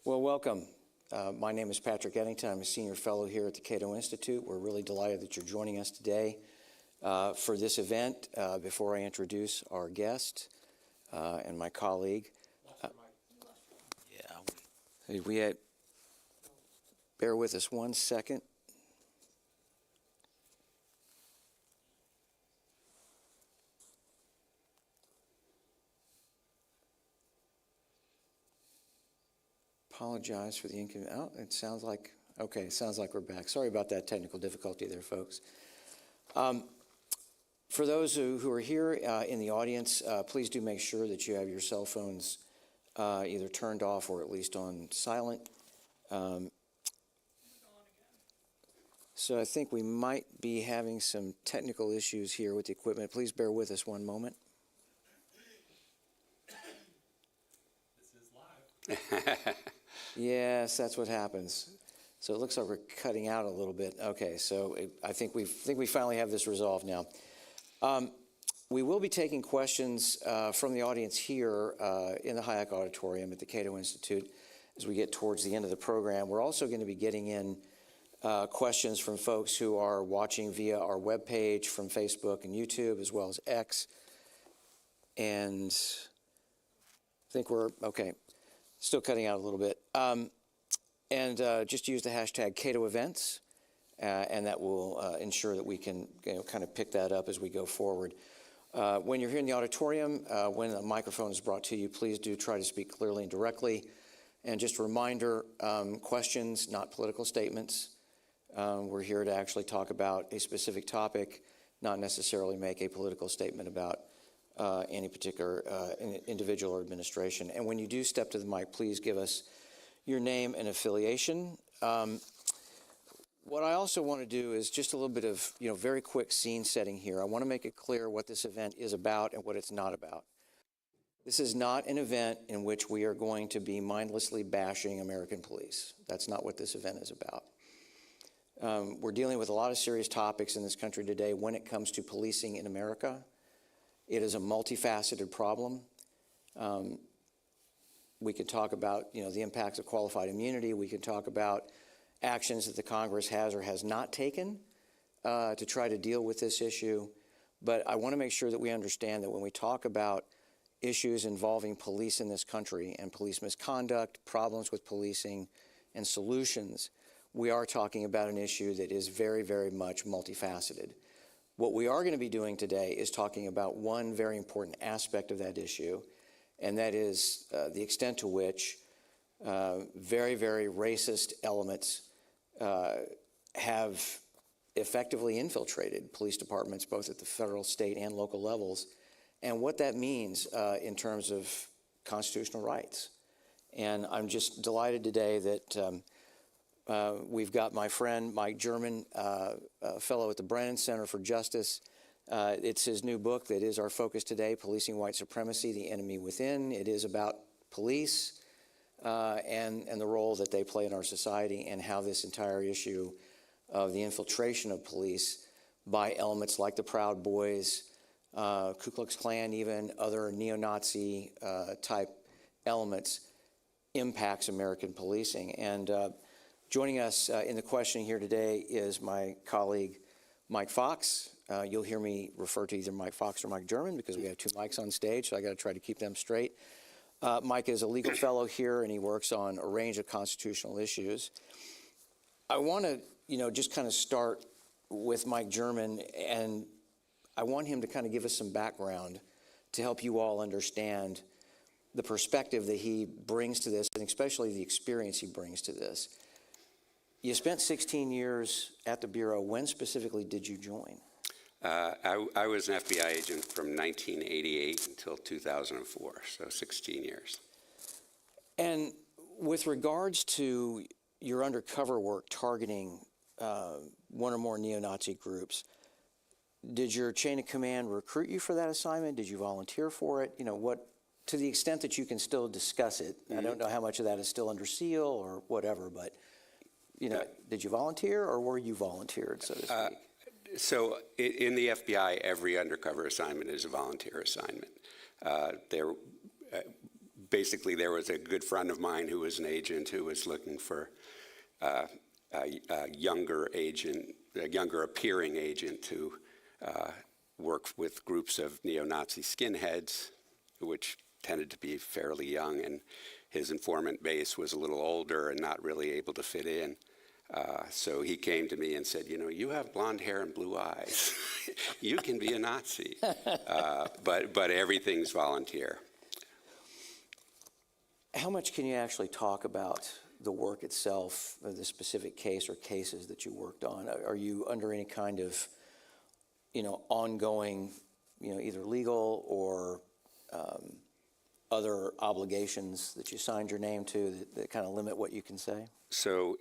Well, welcome. My name is Patrick Eddington. I'm a senior fellow here at the Cato Institute. We're really delighted that you're joining us today for this event. Before I introduce our guest and my colleague, bear with us 1 second. Apologize for the inconvenience. Oh, it sounds like, okay, it sounds like we're back. Sorry about that technical difficulty there, folks. For those who are here in the audience, please do make sure that you have your cell phones either turned off or at least on silent. So I think we might be having some technical issues here with the equipment. Please bear with us 1 moment. This is live. Yes, that's what happens. So it looks like we're cutting out a little bit. Okay, so I think we finally have this resolved now. We will be taking questions from the audience here in the Hayek Auditorium at the Cato Institute as we get towards the end of the program. We're also going to be getting in questions from folks who are watching via our webpage from Facebook and YouTube as well as X. And I think we're, okay. Still cutting out a little bit. Just use the hashtag Cato Events, and that will ensure that we can kind of pick that up as we go forward. When you're here in the auditorium, when a microphone is brought to you, please do try to speak clearly and directly. And just a reminder, questions, not political statements. We're here to actually talk about a specific topic, not necessarily make a political statement about any particular individual or administration. And when you do step to the mic, please give us your name and affiliation. What I also want to do is just a little bit of, very quick scene setting here. I want to make it clear what this event is about and what it's not about. This is not an event in which we are going to be mindlessly bashing American police. That's not what this event is about. We're dealing with a lot of serious topics in this country today when it comes to policing in America. It is a multifaceted problem. We could talk about, the impacts of qualified immunity. We could talk about actions that the Congress has or has not taken to try to deal with this issue. But I want to make sure that we understand that when we talk about issues involving police in this country and police misconduct, problems with policing, and solutions, we are talking about an issue that is very, very much multifaceted. What we are going to be doing today is talking about one very important aspect of that issue, and that is the extent to which very, very racist elements have effectively infiltrated police departments, both at the federal, state, and local levels, and what that means in terms of constitutional rights. And I'm just delighted today that we've got my friend Mike German, a fellow at the Brennan Center for Justice. It's his new book that is our focus today, Policing White Supremacy, The Enemy Within. It is about police and the role that they play in our society and how this entire issue of the infiltration of police by elements like the Proud Boys, Ku Klux Klan, even other neo-Nazi type elements impacts American policing. And joining us in the questioning here today is my colleague, Mike Fox. You'll hear me refer to either Mike Fox or Mike German because we have 2 mics on stage, so I got to try to keep them straight. Mike is a legal fellow here, and he works on a range of constitutional issues. I want to, just kind of start with Mike German, and I want him to kind of give us some background to help you all understand the perspective that he brings to this, and especially the experience he brings to this. You spent 16 years at the Bureau. When specifically did you join? I was an FBI agent from 1988 until 2004, so 16 years. And with regards to your undercover work targeting one or more neo-Nazi groups, did your chain of command recruit you for that assignment? Did you volunteer for it? To the extent that you can still discuss it, I don't know how much of that is still under seal or whatever, but did you volunteer or were you volunteered, so to speak? So in the FBI, every undercover assignment is a volunteer assignment. basically there was a good friend of mine who was an agent who was looking for a younger appearing agent to work with groups of neo-Nazi skinheads, which tended to be fairly young, and his informant base was a little older and not really able to fit in. So he came to me and said, you have blonde hair and blue eyes. You can be a Nazi. But everything's volunteer. How much can you actually talk about the work itself, or the specific case or cases that you worked on? Are you under any kind of, ongoing, either legal or other obligations that you signed your name to that kind of limit what you can say? So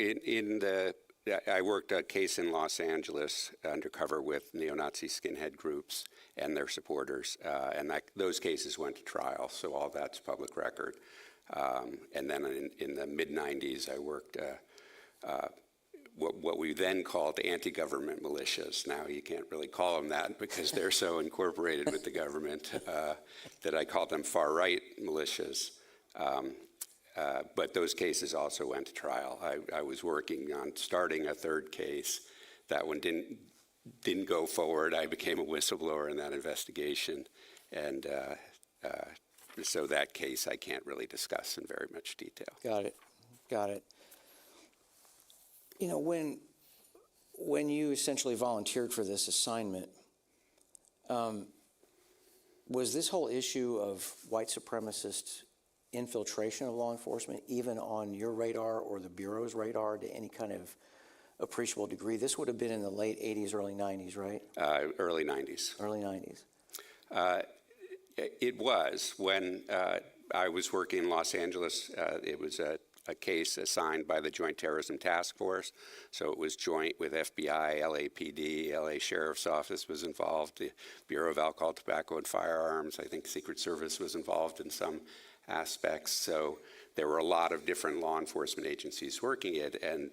I worked a case in Los Angeles undercover with neo-Nazi skinhead groups and their supporters, and those cases went to trial, so all that's public record. And then in the mid-'90s, I worked what we then called anti-government militias. Now you can't really call them that because they're so incorporated with the government that I called them far-right militias. But those cases also went to trial. I was working on starting a third case. That one didn't go forward. I became a whistleblower in that investigation, and so that case I can't really discuss in very much detail. Got it. When you essentially volunteered for this assignment, was this whole issue of white supremacist infiltration of law enforcement even on your radar or the Bureau's radar to any kind of appreciable degree? This would have been in the late 80s, early 90s, right? Early 90s. Early 90s. It was. When I was working in Los Angeles, it was a case assigned by the Joint Terrorism Task Force. So it was joint with FBI, LAPD, LA Sheriff's Office was involved, the Bureau of Alcohol, Tobacco, and Firearms. I think Secret Service was involved in some aspects. So there were a lot of different law enforcement agencies working it, and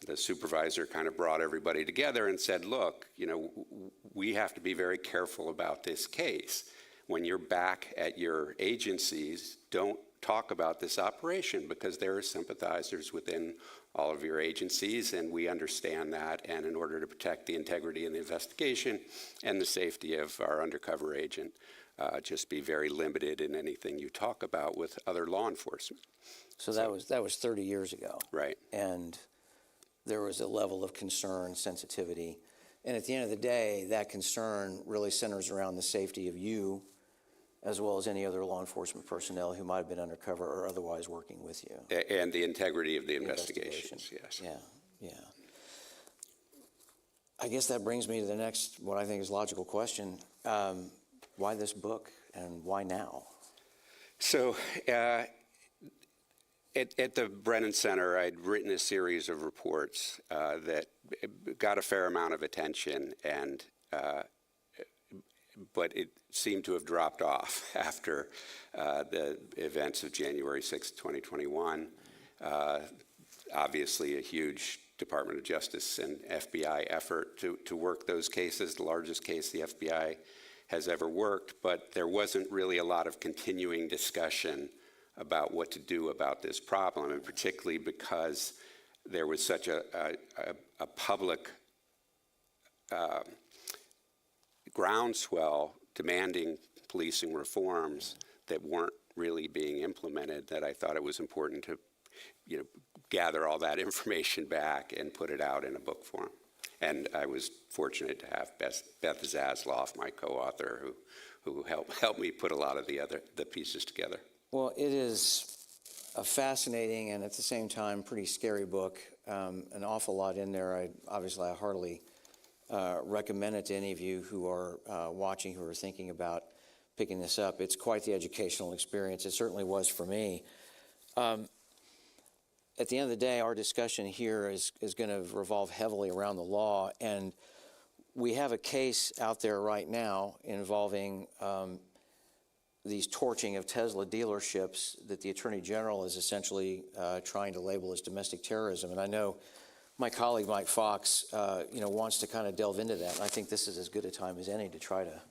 the supervisor kind of brought everybody together and said, look, we have to be very careful about this case. When you're back at your agencies, don't talk about this operation because there are sympathizers within all of your agencies, and we understand that. And in order to protect the integrity of the investigation and the safety of our undercover agent, just be very limited in anything you talk about with other law enforcement. So that was 30 years ago. Right. And there was a level of concern, sensitivity. And at the end of the day, that concern really centers around the safety of you as well as any other law enforcement personnel who might have been undercover or otherwise working with you. And the integrity of the investigations, yes. Yeah. I guess that brings me to the next, what I think is logical question. Why this book and why now? So at the Brennan Center, I'd written a series of reports that got a fair amount of attention, but it seemed to have dropped off after the events of January 6, 2021. Obviously, a huge Department of Justice and FBI effort to work those cases, the largest case the FBI has ever worked, but there wasn't really a lot of continuing discussion about what to do about this problem, and particularly because there was such a public groundswell demanding policing reforms that weren't really being implemented, that I thought it was important to gather all that information back and put it out in a book form. And I was fortunate to have Beth Zasloff, my co-author, who helped me put a lot of the pieces together. Well, it is a fascinating and at the same time pretty scary book. An awful lot in there. I heartily recommend it to any of you who are watching, who are thinking about picking this up. It's quite the educational experience. It certainly was for me. At the end of the day, our discussion here is going to revolve heavily around the law, and we have a case out there right now involving these torching of Tesla dealerships that the Attorney General is essentially trying to label as domestic terrorism. And I know my colleague Mike Fox, wants to kind of delve into that, and I think this is as good a time as any to try to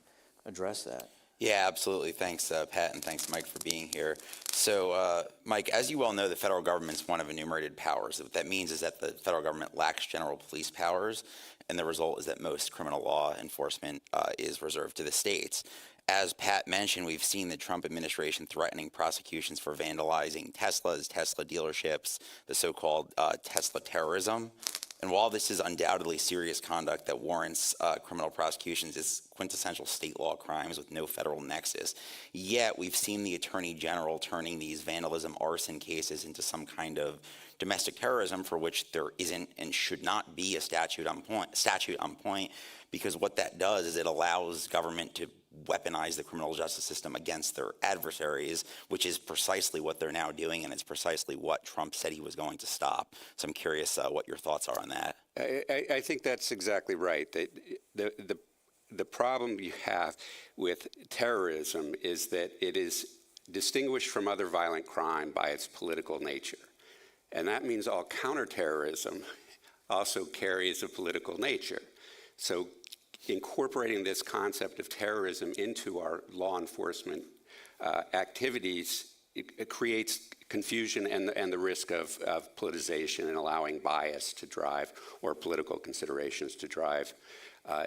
address that. Yeah, absolutely. Thanks, Pat, and thanks, Mike, for being here. So, Mike, as you well know, the federal government's one of enumerated powers. What that means is that the federal government lacks general police powers, and the result is that most criminal law enforcement is reserved to the states. As Pat mentioned, we've seen the Trump administration threatening prosecutions for vandalizing Teslas, Tesla dealerships, the so-called Tesla terrorism. And while this is undoubtedly serious conduct that warrants criminal prosecutions, it's quintessential state law crimes with no federal nexus. Yet we've seen the Attorney General turning these vandalism, arson cases into some kind of domestic terrorism for which there isn't and should not be a statute on point, because what that does is it allows government to weaponize the criminal justice system against their adversaries, which is precisely what they're now doing, and it's precisely what Trump said he was going to stop. So I'm curious what your thoughts are on that. I think that's exactly right. The problem you have with terrorism is that it is distinguished from other violent crime by its political nature. And that means all counterterrorism also carries a political nature. So incorporating this concept of terrorism into our law enforcement activities, it creates confusion and the risk of politicization and allowing bias to drive, or political considerations to drive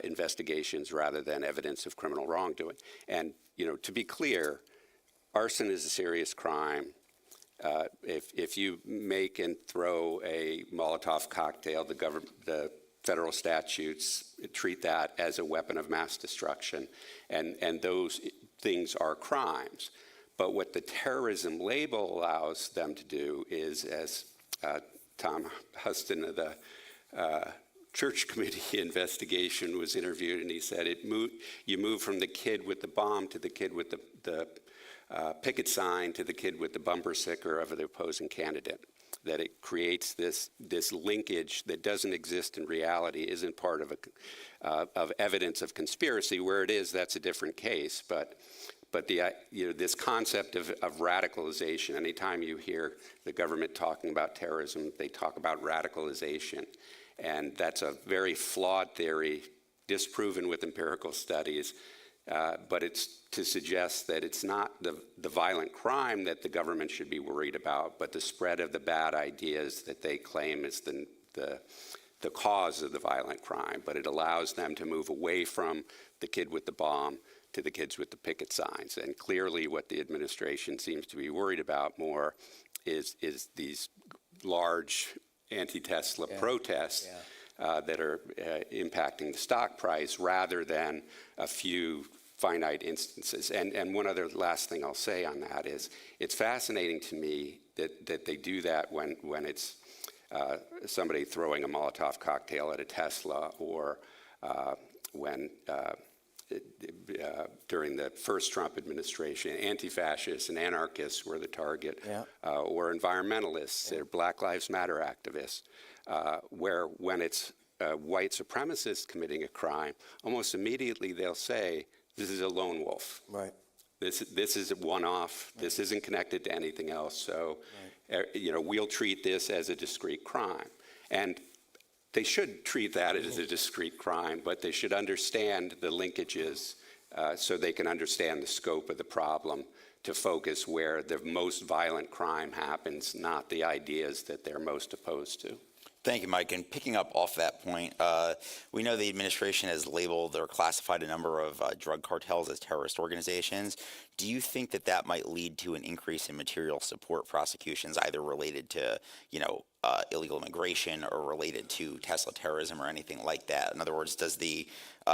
investigations rather than evidence of criminal wrongdoing. And, to be clear, arson is a serious crime. If you make and throw a Molotov cocktail, the federal statutes treat that as a weapon of mass destruction, and those things are crimes. But what the terrorism label allows them to do is, as Tom Huston of the Church Committee investigation was interviewed, and he said, you move from the kid with the bomb to the kid with the picket sign to the kid with the bumper sticker of the opposing candidate. That it creates this linkage that doesn't exist in reality, isn't part of evidence of conspiracy. Where it is, that's a different case. But this concept of radicalization. Anytime you hear the government talking about terrorism, they talk about radicalization, and that's a very flawed theory, disproven with empirical studies. But it's to suggest that it's not the violent crime that the government should be worried about, but the spread of the bad ideas that they claim is the cause of the violent crime. But it allows them to move away from the kid with the bomb to the kids with the picket signs. And clearly what the administration seems to be worried about more is these large anti-Tesla protests that are impacting the stock price rather than a few finite instances. And one other last thing I'll say on that is it's fascinating to me that they do that when it's somebody throwing a Molotov cocktail at a Tesla, or when during the first Trump administration, anti-fascists and anarchists were the target, or environmentalists, or Black Lives Matter activists, where when it's white supremacists committing a crime, almost immediately they'll say, this is a lone wolf. Right. This is a one-off. Right. This isn't connected to anything else. So, we'll treat this as a discrete crime. And they should treat that as a discrete crime, but they should understand the linkages so they can understand the scope of the problem, to focus where the most violent crime happens, not the ideas that they're most opposed to. Thank you, Mike. And picking up off that point, we know the administration has labeled or classified a number of drug cartels as terrorist organizations. Do you think that might lead to an increase in material support prosecutions, either related to, illegal immigration or related to Tesla terrorism or anything like that? In other words, does the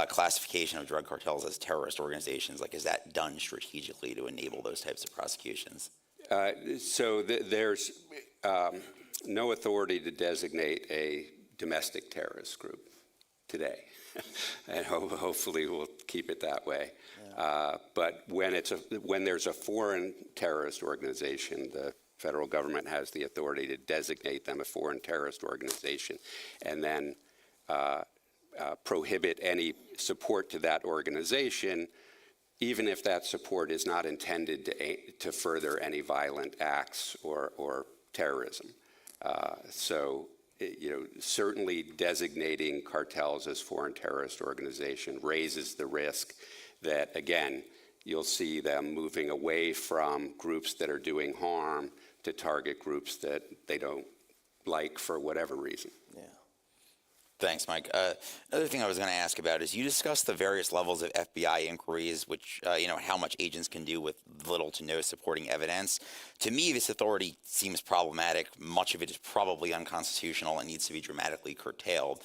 classification of drug cartels as terrorist organizations, is that done strategically to enable those types of prosecutions? There's no authority to designate a domestic terrorist group today, and hopefully we'll keep it that way. But when there's a foreign terrorist organization, the federal government has the authority to designate them a foreign terrorist organization, and then prohibit any support to that organization, even if that support is not intended to further any violent acts or terrorism. Certainly designating cartels as foreign terrorist organization raises the risk that, again, you'll see them moving away from groups that are doing harm to target groups that they don't like for whatever reason. Yeah. Thanks, Mike. Another thing I was going to ask about is you discussed the various levels of FBI inquiries, which, how much agents can do with little to no supporting evidence. To me, this authority seems problematic. Much of it is probably unconstitutional and needs to be dramatically curtailed.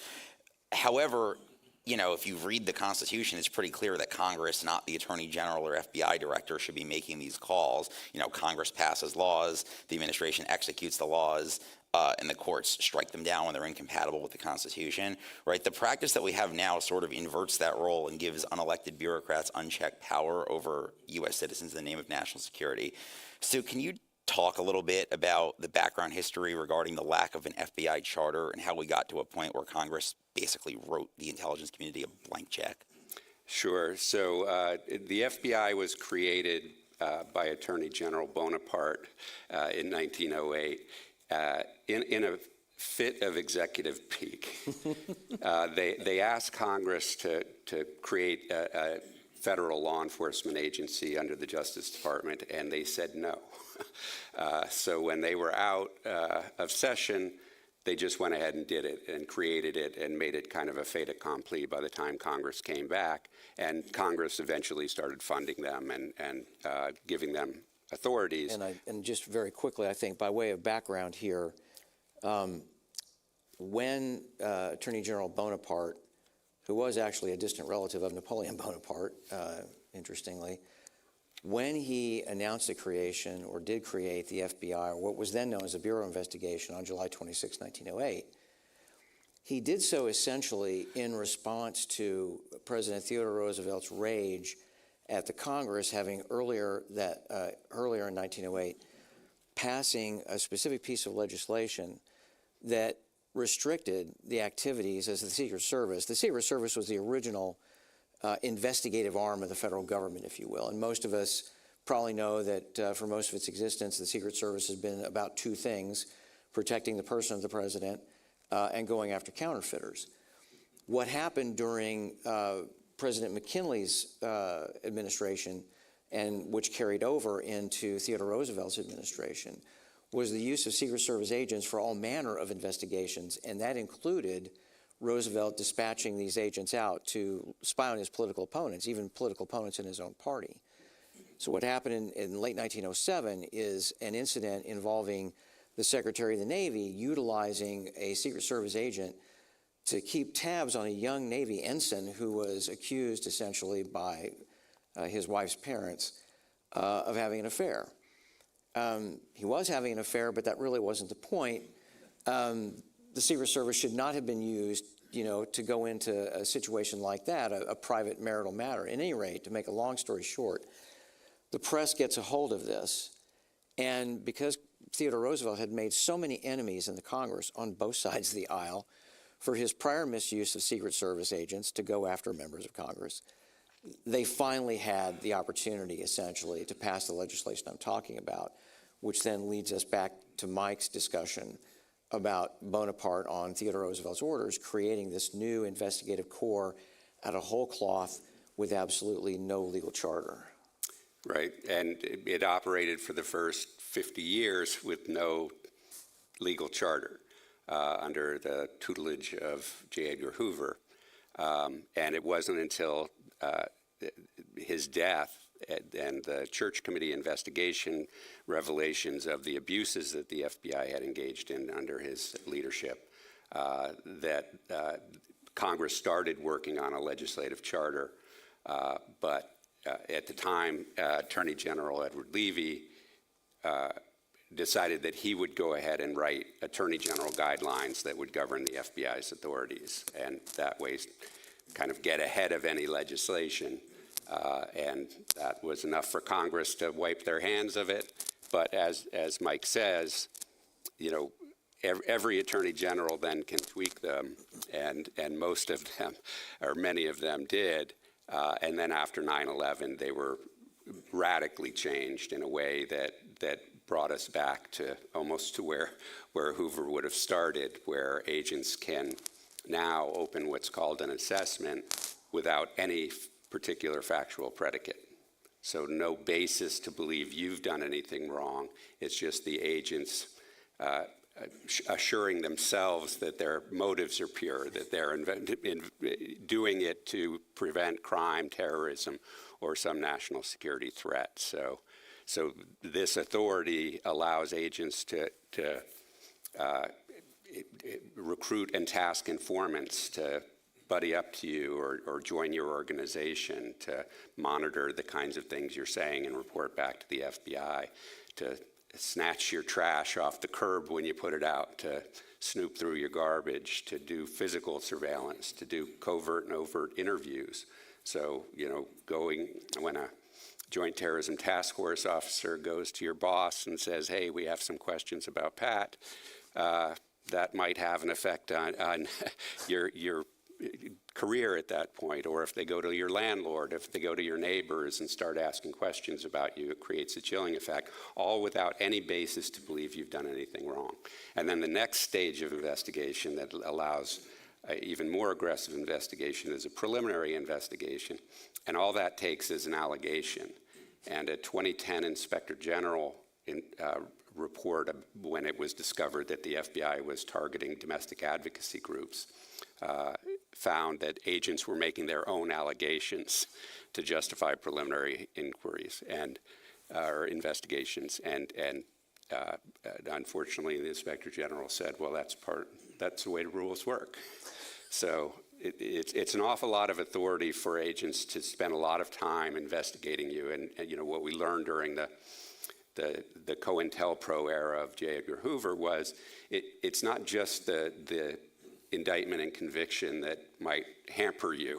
However, if you read the Constitution, it's pretty clear that Congress, not the Attorney General or FBI Director, should be making these calls. Congress passes laws, the administration executes the laws, and the courts strike them down when they're incompatible with the Constitution, right? The practice that we have now sort of inverts that role and gives unelected bureaucrats unchecked power over U.S. citizens in the name of national security. So can you talk a little bit about the background history regarding the lack of an FBI charter and how we got to a point where Congress basically wrote the intelligence community a blank check? Sure. So the FBI was created by Attorney General Bonaparte in 1908 in a fit of executive pique. They asked Congress to create a federal law enforcement agency under the Justice Department, and they said no. So when they were out of session, they just went ahead and did it and created it and made it kind of a fait accompli by the time Congress came back. And Congress eventually started funding them and giving them authorities. And just very quickly, I think, by way of background here, when Attorney General Bonaparte, who was actually a distant relative of Napoleon Bonaparte, interestingly, when he announced the creation or did create the FBI, or what was then known as the Bureau of Investigation, on July 26, 1908, he did so essentially in response to President Theodore Roosevelt's rage at the Congress having earlier in 1908 passing a specific piece of legislation that restricted the activities as the Secret Service. The Secret Service was the original investigative arm of the federal government, if you will. And most of us probably know that for most of its existence, the Secret Service has been about two things: protecting the person of the president and going after counterfeiters. What happened during President McKinley's administration, and which carried over into Theodore Roosevelt's administration, was the use of Secret Service agents for all manner of investigations, and that included Roosevelt dispatching these agents out to spy on his political opponents, even political opponents in his own party. So what happened in late 1907 is an incident involving the Secretary of the Navy utilizing a Secret Service agent to keep tabs on a young Navy ensign who was accused essentially by his wife's parents of having an affair. He was having an affair, but that really wasn't the point. The Secret Service should not have been used, to go into a situation like that, a private marital matter. At any rate, to make a long story short, the press gets a hold of this, and because Theodore Roosevelt had made so many enemies in the Congress on both sides of the aisle for his prior misuse of Secret Service agents to go after members of Congress, they finally had the opportunity, essentially, to pass the legislation I'm talking about, which then leads us back to Mike's discussion about Bonaparte on Theodore Roosevelt's orders, creating this new investigative corps out of whole cloth with absolutely no legal charter. Right, and it operated for the first 50 years with no legal charter under the tutelage of J. Edgar Hoover. And it wasn't until his death and the Church Committee investigation revelations of the abuses that the FBI had engaged in under his leadership that Congress started working on a legislative charter. But at the time, Attorney General Edward Levy decided that he would go ahead and write Attorney General guidelines that would govern the FBI's authorities, and that way kind of get ahead of any legislation. And that was enough for Congress to wipe their hands of it. But as Mike says, every attorney general then can tweak them, and most of them, or many of them, did. And then after 9/11, they were radically changed in a way that brought us back to almost to where Hoover would have started, where agents can now open what's called an assessment without any particular factual predicate. So no basis to believe you've done anything wrong. It's just the agents assuring themselves that their motives are pure, that they're doing it to prevent crime, terrorism, or some national security threat. So this authority allows agents to recruit and task informants to buddy up to you or join your organization, to monitor the kinds of things you're saying and report back to the FBI, to snatch your trash off the curb when you put it out, to snoop through your garbage, to do physical surveillance, to do covert and overt interviews. So, when a Joint Terrorism Task Force officer goes to your boss and says, hey, we have some questions about Pat, that might have an effect on your career at that point. Or if they go to your landlord, if they go to your neighbors and start asking questions about you, it creates a chilling effect, all without any basis to believe you've done anything wrong. And then the next stage of investigation that allows even more aggressive investigation is a preliminary investigation. And all that takes is an allegation. And a 2010 Inspector General report when it was discovered that the FBI was targeting domestic advocacy groups found that agents were making their own allegations to justify preliminary inquiries or investigations. And unfortunately, the Inspector General said, well, that's the way the rules work. So it's an awful lot of authority for agents to spend a lot of time investigating you. And what we learned during the COINTELPRO era of J. Edgar Hoover was it's not just the indictment and conviction that might hamper you,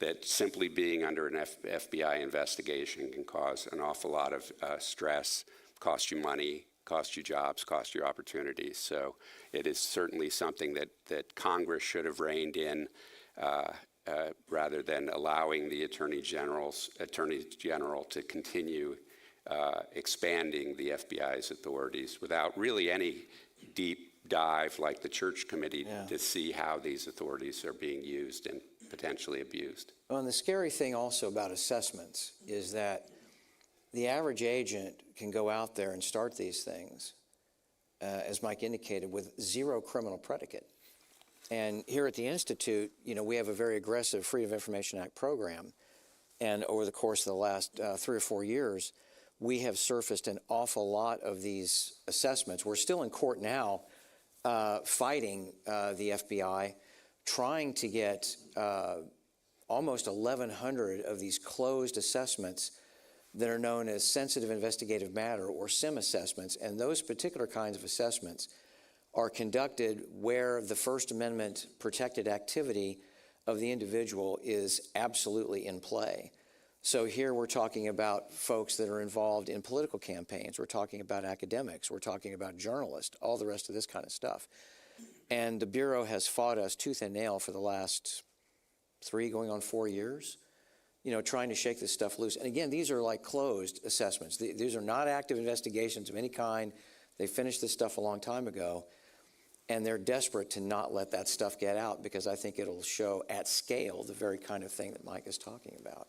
that simply being under an FBI investigation can cause an awful lot of stress, cost you money, cost you jobs, cost you opportunities. So it is certainly something that Congress should have reined in rather than allowing the Attorney General to continue expanding the FBI's authorities without really any deep dive like the Church Committee to see how these authorities are being used and potentially abused. Well, and the scary thing also about assessments is that the average agent can go out there and start these things, as Mike indicated, with zero criminal predicate. And here at the Institute, we have a very aggressive Freedom of Information Act program. And over the course of the last 3 or 4 years, we have surfaced an awful lot of these assessments. We're still in court now fighting the FBI, trying to get almost 1,100 of these closed assessments that are known as sensitive investigative matter, or SIM assessments. And those particular kinds of assessments are conducted where the First Amendment protected activity of the individual is absolutely in play. So here we're talking about folks that are involved in political campaigns. We're talking about academics. We're talking about journalists, all the rest of this kind of stuff. And the Bureau has fought us tooth and nail for the last 3 going on 4 years, trying to shake this stuff loose. And again, these are like closed assessments. These are not active investigations of any kind. They finished this stuff a long time ago. And they're desperate to not let that stuff get out, because I think it'll show at scale the very kind of thing that Mike is talking about.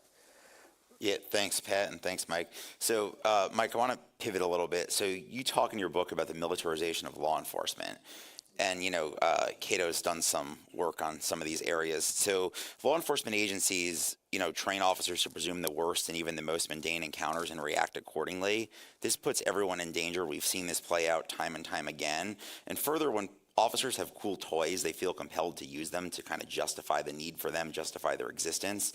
Yeah, thanks, Pat, and thanks, Mike. So, Mike, I want to pivot a little bit. So you talk in your book about the militarization of law enforcement. And, Cato's done some work on some of these areas. So law enforcement agencies, train officers to presume the worst and even the most mundane encounters and react accordingly. This puts everyone in danger. We've seen this play out time and time again. And further, when officers have cool toys, they feel compelled to use them to kind of justify the need for them, justify their existence.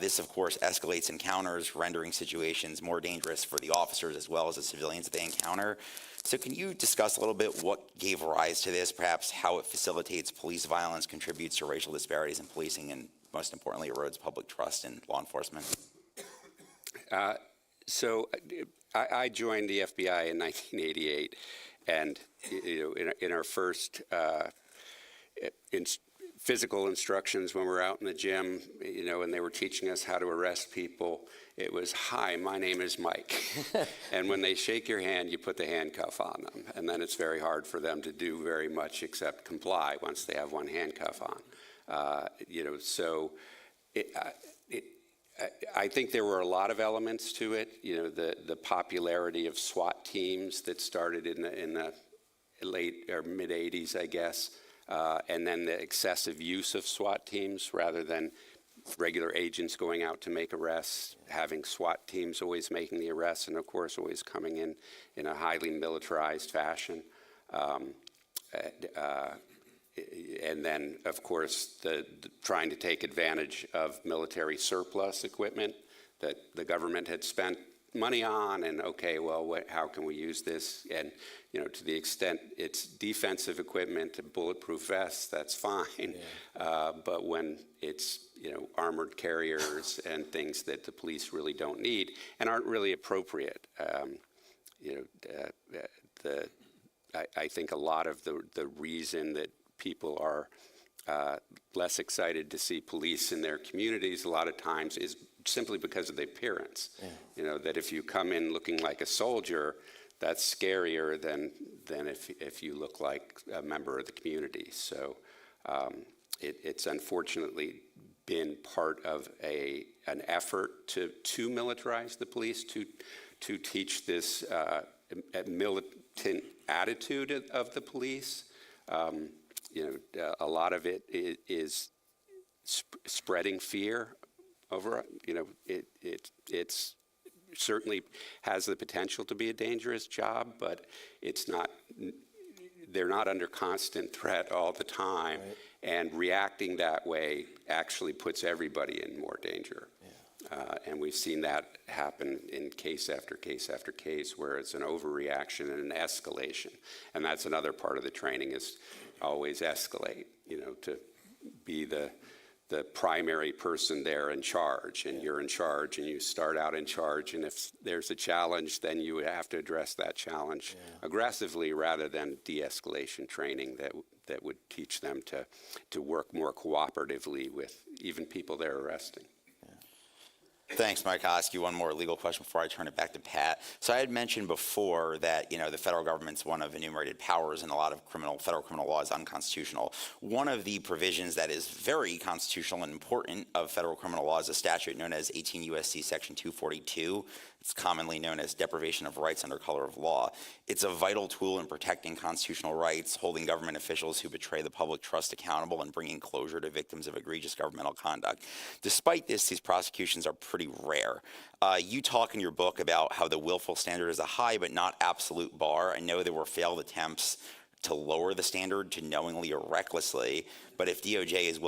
This, of course, escalates encounters, rendering situations more dangerous for the officers as well as the civilians that they encounter. So can you discuss a little bit what gave rise to this, perhaps how it facilitates police violence, contributes to racial disparities in policing, and most importantly, erodes public trust in law enforcement? So I joined the FBI in 1988, and in our first physical instructions when we were out in the gym, and they were teaching us how to arrest people, it was, "Hi, my name is Mike." And when they shake your hand, you put the handcuff on them. And then it's very hard for them to do very much except comply once they have one handcuff on. I think there were a lot of elements to it. You know, the popularity of SWAT teams that started in the late or mid 80s, I guess, and then the excessive use of SWAT teams rather than regular agents going out to make arrests, having SWAT teams always making the arrests, and of course always coming in a highly militarized fashion. And then, of course, the trying to take advantage of military surplus equipment that the government had spent money on, and okay, well, how can we use this? And you know, to the extent it's defensive equipment, bulletproof vests, that's fine. Yeah. But when it's armored carriers and things that the police really don't need and aren't really appropriate, I think a lot of the reason that people are less excited to see police in their communities a lot of times is simply because of the appearance. Yeah. You know, that if you come in looking like a soldier, that's scarier than if you look like a member of the community. So it's unfortunately been part of an effort to militarize the police, to teach this militant attitude of the police. A lot of it is spreading fear over. It's certainly has the potential to be a dangerous job, but it's not. They're not under constant threat all the time, right. And reacting that way actually puts everybody in more danger. Yeah. And we've seen that happen in case after case after case, where it's an overreaction and an escalation. And that's another part of the training, is always escalate, to be the primary person there in charge, and you're in charge, and you start out in charge, and if there's a challenge, then you have to address that challenge aggressively rather than de-escalation training that would teach them to work more cooperatively with even people they're arresting. Thanks, Mike. I'll ask you one more legal question before I turn it back to Pat. So I had mentioned before that, the federal government's one of enumerated powers, and a lot of federal criminal law is unconstitutional. One of the provisions that is very constitutional and important of federal criminal law is a statute known as 18 U.S.C. Section 242. It's commonly known as deprivation of rights under color of law. It's a vital tool in protecting constitutional rights, holding government officials who betray the public trust accountable, and bringing closure to victims of egregious governmental conduct. Despite this, these prosecutions are pretty rare. You talk in your book about how the willful standard is a high but not absolute bar. I know there were failed attempts to lower the standard to knowingly or recklessly, but if DOJ is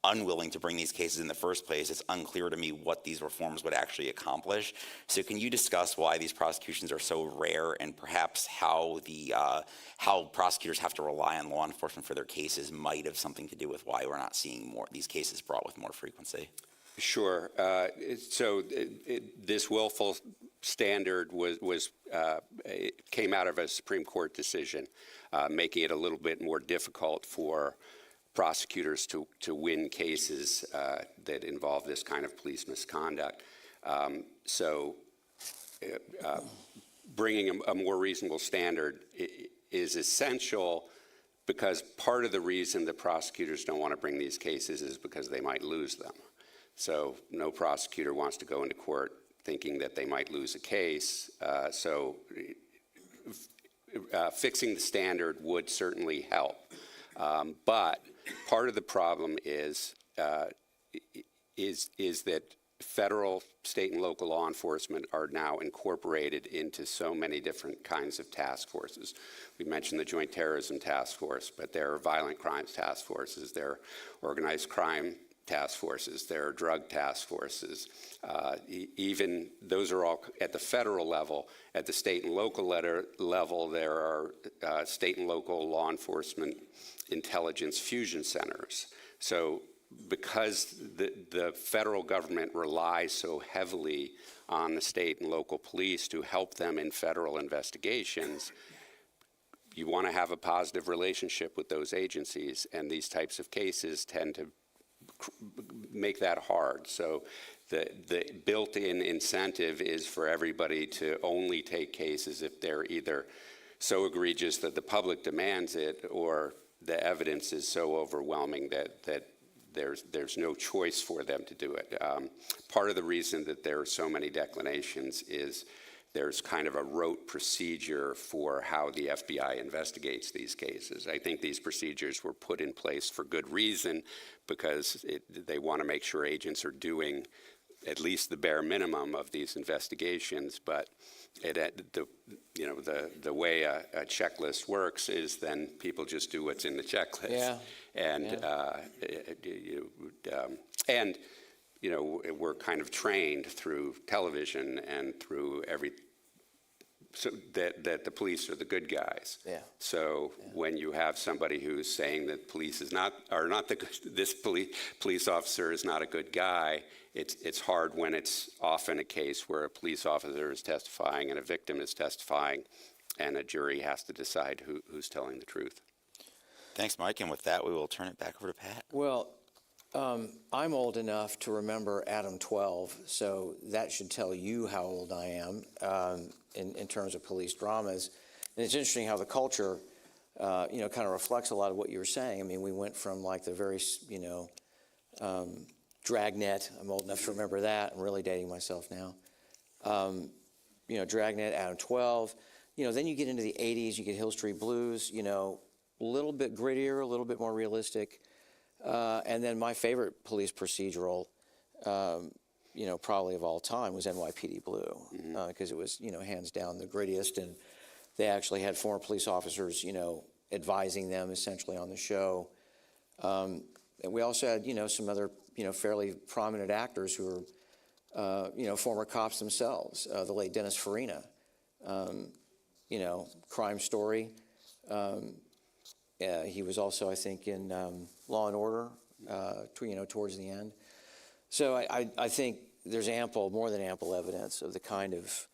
unwilling to bring these cases in the first place, it's unclear to me what these reforms would actually accomplish. So can you discuss why these prosecutions are so rare, and perhaps how prosecutors have to rely on law enforcement for their cases might have something to do with why we're not seeing these cases brought with more frequency? Sure. This willful standard came out of a Supreme Court decision, making it a little bit more difficult for prosecutors to win cases that involve this kind of police misconduct. Bringing a more reasonable standard is essential, because part of the reason that prosecutors don't want to bring these cases is because they might lose them. So no prosecutor wants to go into court thinking that they might lose a case. Fixing the standard would certainly help. But part of the problem is that federal, state, and local law enforcement are now incorporated into so many different kinds of task forces. We mentioned the Joint Terrorism Task Force, but there are violent crimes task forces, there are organized crime task forces, there are drug task forces. Even those are all at the federal level. At the state and local level, there are state and local law enforcement intelligence fusion centers. So because the federal government relies so heavily on the state and local police to help them in federal investigations, you want to have a positive relationship with those agencies, and these types of cases tend to make that hard. So the built-in incentive is for everybody to only take cases if they're either so egregious that the public demands it, or the evidence is so overwhelming that there's no choice for them to do it. Part of the reason that there are so many declinations is there's kind of a rote procedure for how the FBI investigates these cases. I think these procedures were put in place for good reason, because they want to make sure agents are doing at least the bare minimum of these investigations. But the way a checklist works is then people just do what's in the checklist. Yeah. And we're kind of trained through television and through so that the police are the good guys. Yeah. So when you have somebody who's saying that police this police officer is not a good guy, it's hard when it's often a case where a police officer is testifying and a victim is testifying, and a jury has to decide who's telling the truth. Thanks, Mike. And with that, we will turn it back over to Pat. Well, I'm old enough to remember Adam 12, so that should tell you how old I am in terms of police dramas. And it's interesting how the culture, kind of reflects a lot of what you were saying. I mean, we went from like the very, Dragnet. I'm old enough to remember that. I'm really dating myself now. Dragnet, Adam 12. Then you get into the 80s, you get Hill Street Blues, a little bit grittier, a little bit more realistic. And then my favorite police procedural, probably of all time was NYPD Blue, because it was, hands down the grittiest. And they actually had former police officers, advising them essentially on the show. And we also had, some other, fairly prominent actors who were, former cops themselves. The late Dennis Farina, Crime Story. He was also, I think, in Law and Order, towards the end. So I think there's more than ample evidence of the kind of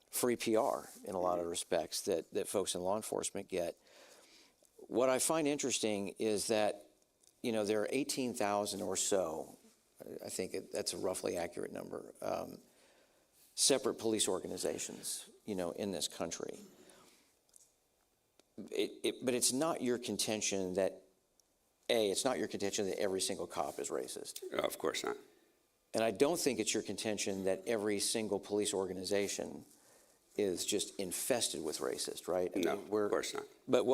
free PR in a lot of respects that folks in law enforcement get. What I find interesting is that, there are 18,000 or so, I think that's a roughly accurate number, separate police organizations, in this country. But it's not your contention that, it's not your contention that every single cop is racist. Of course not. And I don't think it's your contention that every single police organization is just infested with racist, right? No, of course not. But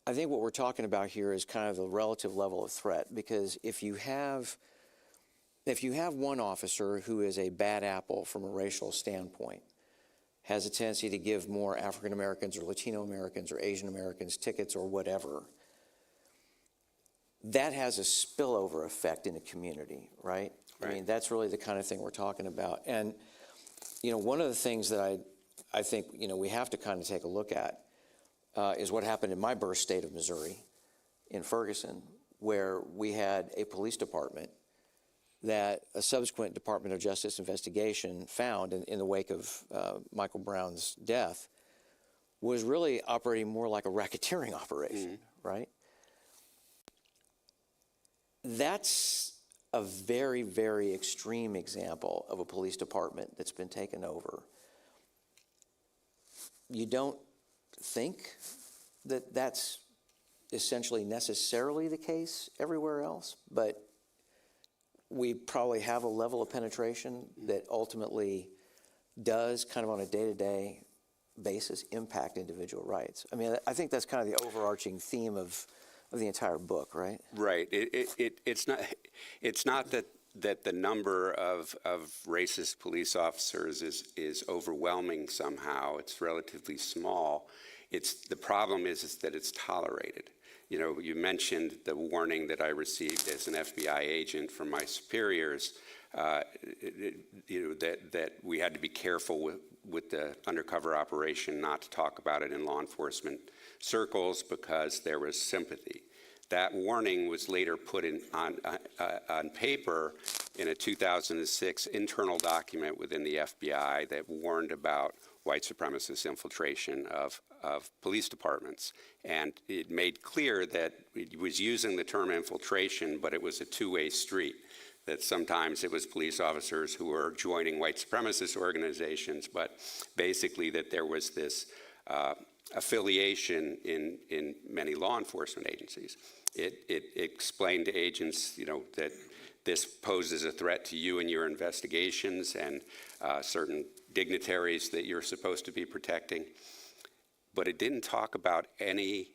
I think what we're talking about here is kind of the relative level of threat, because if you have one officer who is a bad apple from a racial standpoint, has a tendency to give more African Americans or Latino Americans or Asian Americans tickets or whatever, that has a spillover effect in the community, right? I mean, that's really the kind of thing we're talking about. And, one of the things that I think, we have to kind of take a look at is what happened in my birth state of Missouri, in Ferguson, where we had a police department that a subsequent Department of Justice investigation found in the wake of Michael Brown's death was really operating more like a racketeering operation, right? That's a very, very extreme example of a police department that's been taken over. You don't think that that's essentially necessarily the case everywhere else, but we probably have a level of penetration that ultimately does kind of on a day-to-day basis impact individual rights. I mean, I think that's kind of the overarching theme of the entire book, right? Right. It's not that the number of racist police officers is overwhelming somehow. It's relatively small. The problem is that it's tolerated. You mentioned the warning that I received as an FBI agent from my superiors, that we had to be careful with the undercover operation not to talk about it in law enforcement circles because there was sympathy. That warning was later put on paper in a 2006 internal document within the FBI that warned about white supremacist infiltration of police departments. And it made clear that it was using the term infiltration, but it was a two-way street, that sometimes it was police officers who were joining white supremacist organizations, but basically that there was this affiliation in many law enforcement agencies. It explained to agents, that this poses a threat to you and your investigations and certain dignitaries that you're supposed to be protecting. But it didn't talk about any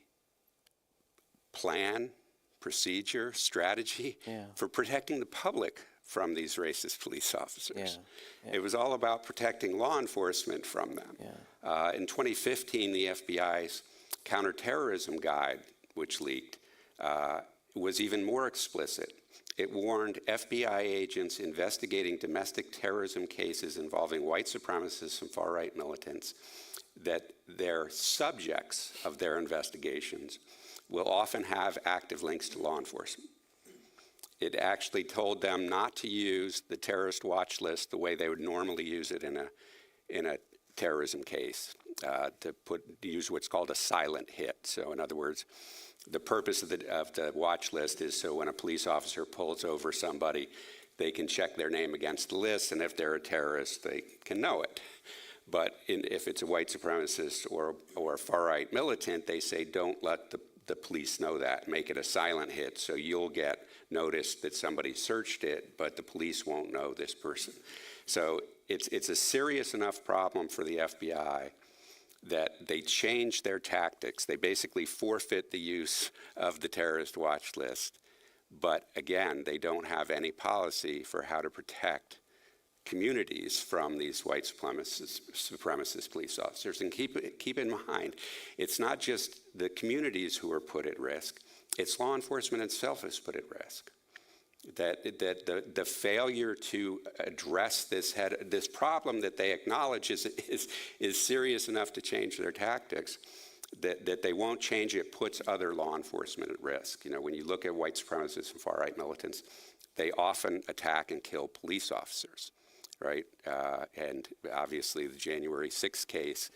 plan, procedure, strategy for protecting the public from these racist police officers. It was all about protecting law enforcement from them. In 2015, the FBI's counterterrorism guide, which leaked, was even more explicit. It warned FBI agents investigating domestic terrorism cases involving white supremacists and far-right militants that their subjects of their investigations will often have active links to law enforcement. It actually told them not to use the terrorist watch list the way they would normally use it in a terrorism case, to use what's called a silent hit. So in other words, the purpose of the watch list is so when a police officer pulls over somebody, they can check their name against the list, and if they're a terrorist, they can know it. But if it's a white supremacist or a far-right militant, they say don't let the police know that. Make it a silent hit, so you'll get noticed that somebody searched it, but the police won't know this person. So it's a serious enough problem for the FBI that they changed their tactics. They basically forfeit the use of the terrorist watch list. But again, they don't have any policy for how to protect communities from these white supremacist police officers. And keep in mind, it's not just the communities who are put at risk, it's law enforcement itself is put at risk. That the failure to address this problem that they acknowledge is serious enough to change their tactics, that they won't change it puts other law enforcement at risk. When you look at white supremacists and far-right militants, they often attack and kill police officers, right? And obviously the January 6th case,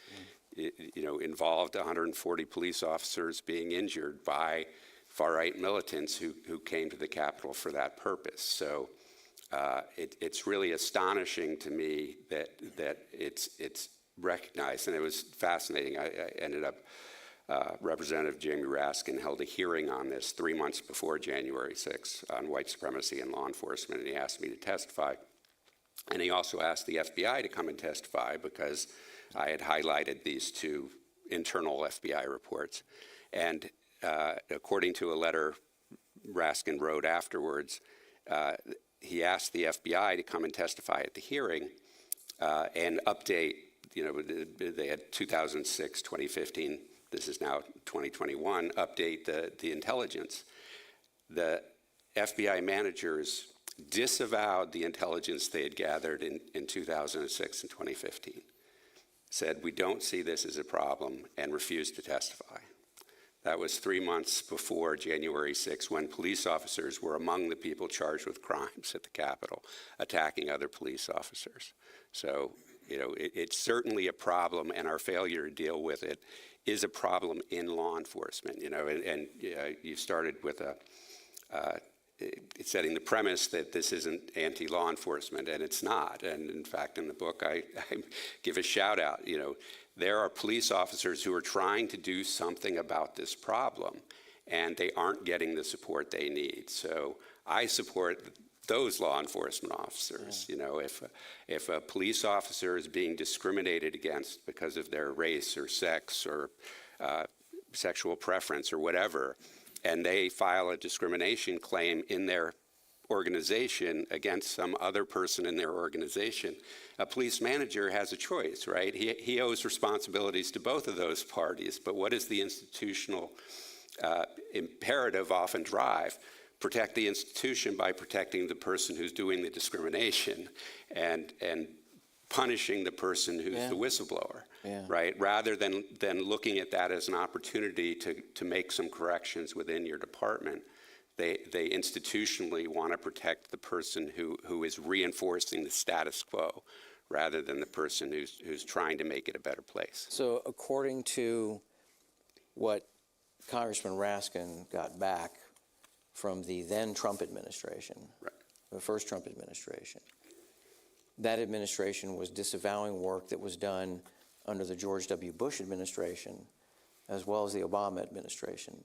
involved 140 police officers being injured by far-right militants who came to the Capitol for that purpose. So it's really astonishing to me that it's recognized, and it was fascinating. I ended up, Representative Jamie Raskin held a hearing on this 3 months before January 6th on white supremacy and law enforcement, and he asked me to testify. And he also asked the FBI to come and testify because I had highlighted these two internal FBI reports. And according to a letter Raskin wrote afterwards, he asked the FBI to come and testify at the hearing and update, they had 2006, 2015, this is now 2021, update the intelligence. The FBI managers disavowed the intelligence they had gathered in 2006 and 2015, said we don't see this as a problem, and refused to testify. That was 3 months before January 6th, when police officers were among the people charged with crimes at the Capitol, attacking other police officers. So, it's certainly a problem, and our failure to deal with it is a problem in law enforcement. And you started with setting the premise that this isn't anti-law enforcement, and it's not. And in fact, in the book, I give a shout out. There are police officers who are trying to do something about this problem, and they aren't getting the support they need. So I support those law enforcement officers. If a police officer is being discriminated against because of their race or sex or sexual preference or whatever, and they file a discrimination claim in their organization against some other person in their organization, a police manager has a choice, right? He owes responsibilities to both of those parties, but what does the institutional imperative often drive? Protect the institution by protecting the person who's doing the discrimination and punishing the person who's the whistleblower, right? Rather than looking at that as an opportunity to make some corrections within your department, they institutionally want to protect the person who is reinforcing the status quo rather than the person who's trying to make it a better place. So according to what Congressman Raskin got back from the then Trump administration, the first Trump administration, that administration was disavowing work that was done under the George W. Bush administration as well as the Obama administration,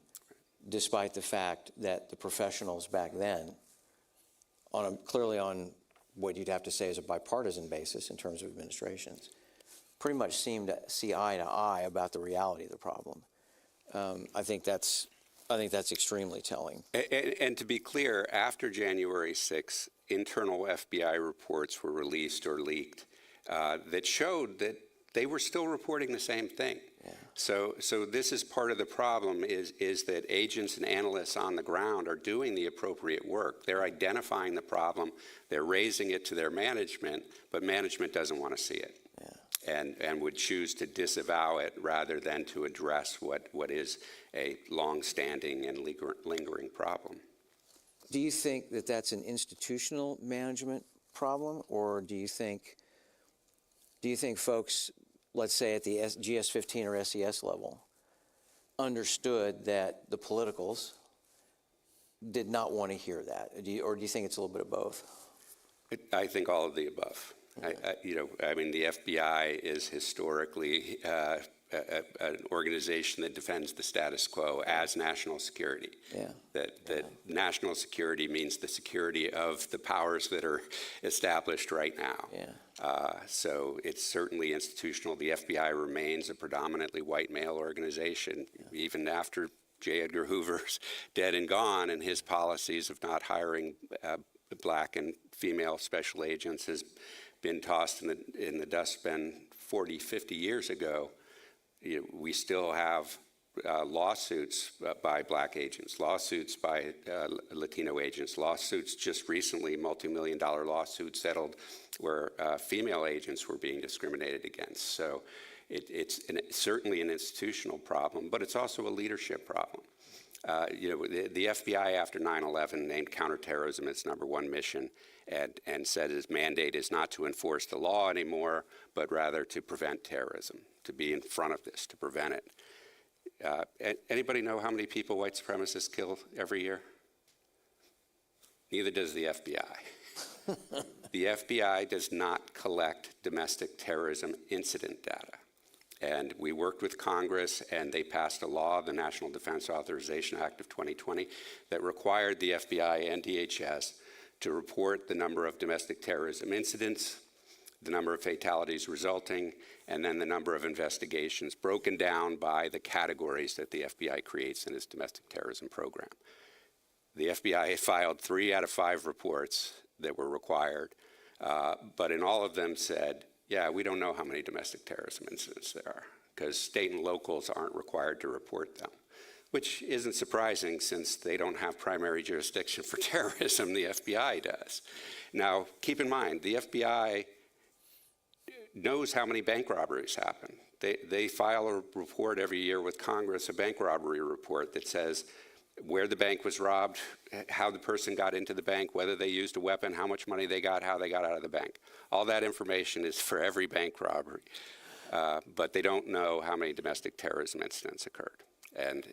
despite the fact that the professionals back then, clearly on what you'd have to say is a bipartisan basis in terms of administrations, pretty much seemed to see eye to eye about the reality of the problem. I think that's extremely telling. And to be clear, after January 6th, internal FBI reports were released or leaked that showed that they were still reporting the same thing. Yeah. So this is part of the problem is that agents and analysts on the ground are doing the appropriate work. They're identifying the problem, they're raising it to their management, but management doesn't want to see it. Yeah. And would choose to disavow it rather than to address what is a long-standing and lingering problem. Do you think that that's an institutional management problem, or do you think folks, let's say at the GS-15 or SES level, understood that the politicals did not want to hear that? Or do you think it's a little bit of both? I think all of the above. I mean, the FBI is historically an organization that defends the status quo as national security. Yeah. That national security means the security of the powers that are established right now. Yeah. So it's certainly institutional. The FBI remains a predominantly white male organization, even after J. Edgar Hoover's dead and gone, and his policies of not hiring black and female special agents has been tossed in the dustbin 40, 50 years ago. We still have lawsuits by black agents, lawsuits by Latino agents, lawsuits just recently, multi-million-dollar lawsuits settled where female agents were being discriminated against. So it's certainly an institutional problem, but it's also a leadership problem. The FBI after 9/11 named counterterrorism its #1 mission and said its mandate is not to enforce the law anymore, but rather to prevent terrorism, to be in front of this, to prevent it. Anybody know how many people white supremacists kill every year? Neither does the FBI. The FBI does not collect domestic terrorism incident data. And we worked with Congress, and they passed a law, the National Defense Authorization Act of 2020, that required the FBI and DHS to report the number of domestic terrorism incidents, the number of fatalities resulting, and then the number of investigations broken down by the categories that the FBI creates in its domestic terrorism program. The FBI filed 3 out of 5 reports that were required, but in all of them said, yeah, we don't know how many domestic terrorism incidents there are because state and locals aren't required to report them, which isn't surprising since they don't have primary jurisdiction for terrorism. The FBI does. Now, keep in mind, the FBI knows how many bank robberies happen. They file a report every year with Congress, a bank robbery report that says where the bank was robbed, how the person got into the bank, whether they used a weapon, how much money they got, how they got out of the bank. All that information is for every bank robbery. But they don't know how many domestic terrorism incidents occurred. And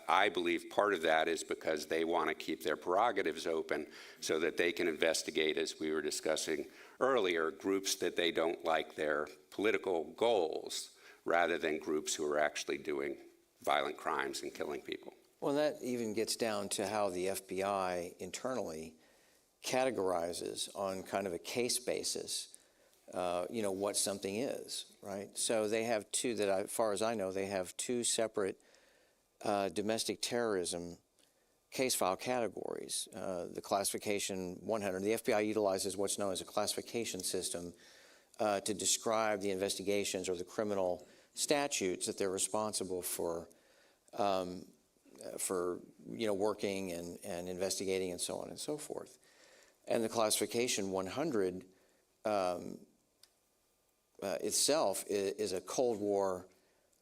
I believe part of that is because they want to keep their prerogatives open so that they can investigate, as we were discussing earlier, groups that they don't like their political goals rather than groups who are actually doing violent crimes and killing people. Well, that even gets down to how the FBI internally categorizes on kind of a case basis, what something is, right? So they have as far as I know, they have 2 separate domestic terrorism case file categories. The classification 100, the FBI utilizes what's known as a classification system to describe the investigations or the criminal statutes that they're responsible for working and investigating and so on and so forth. And the classification 100 itself is a Cold War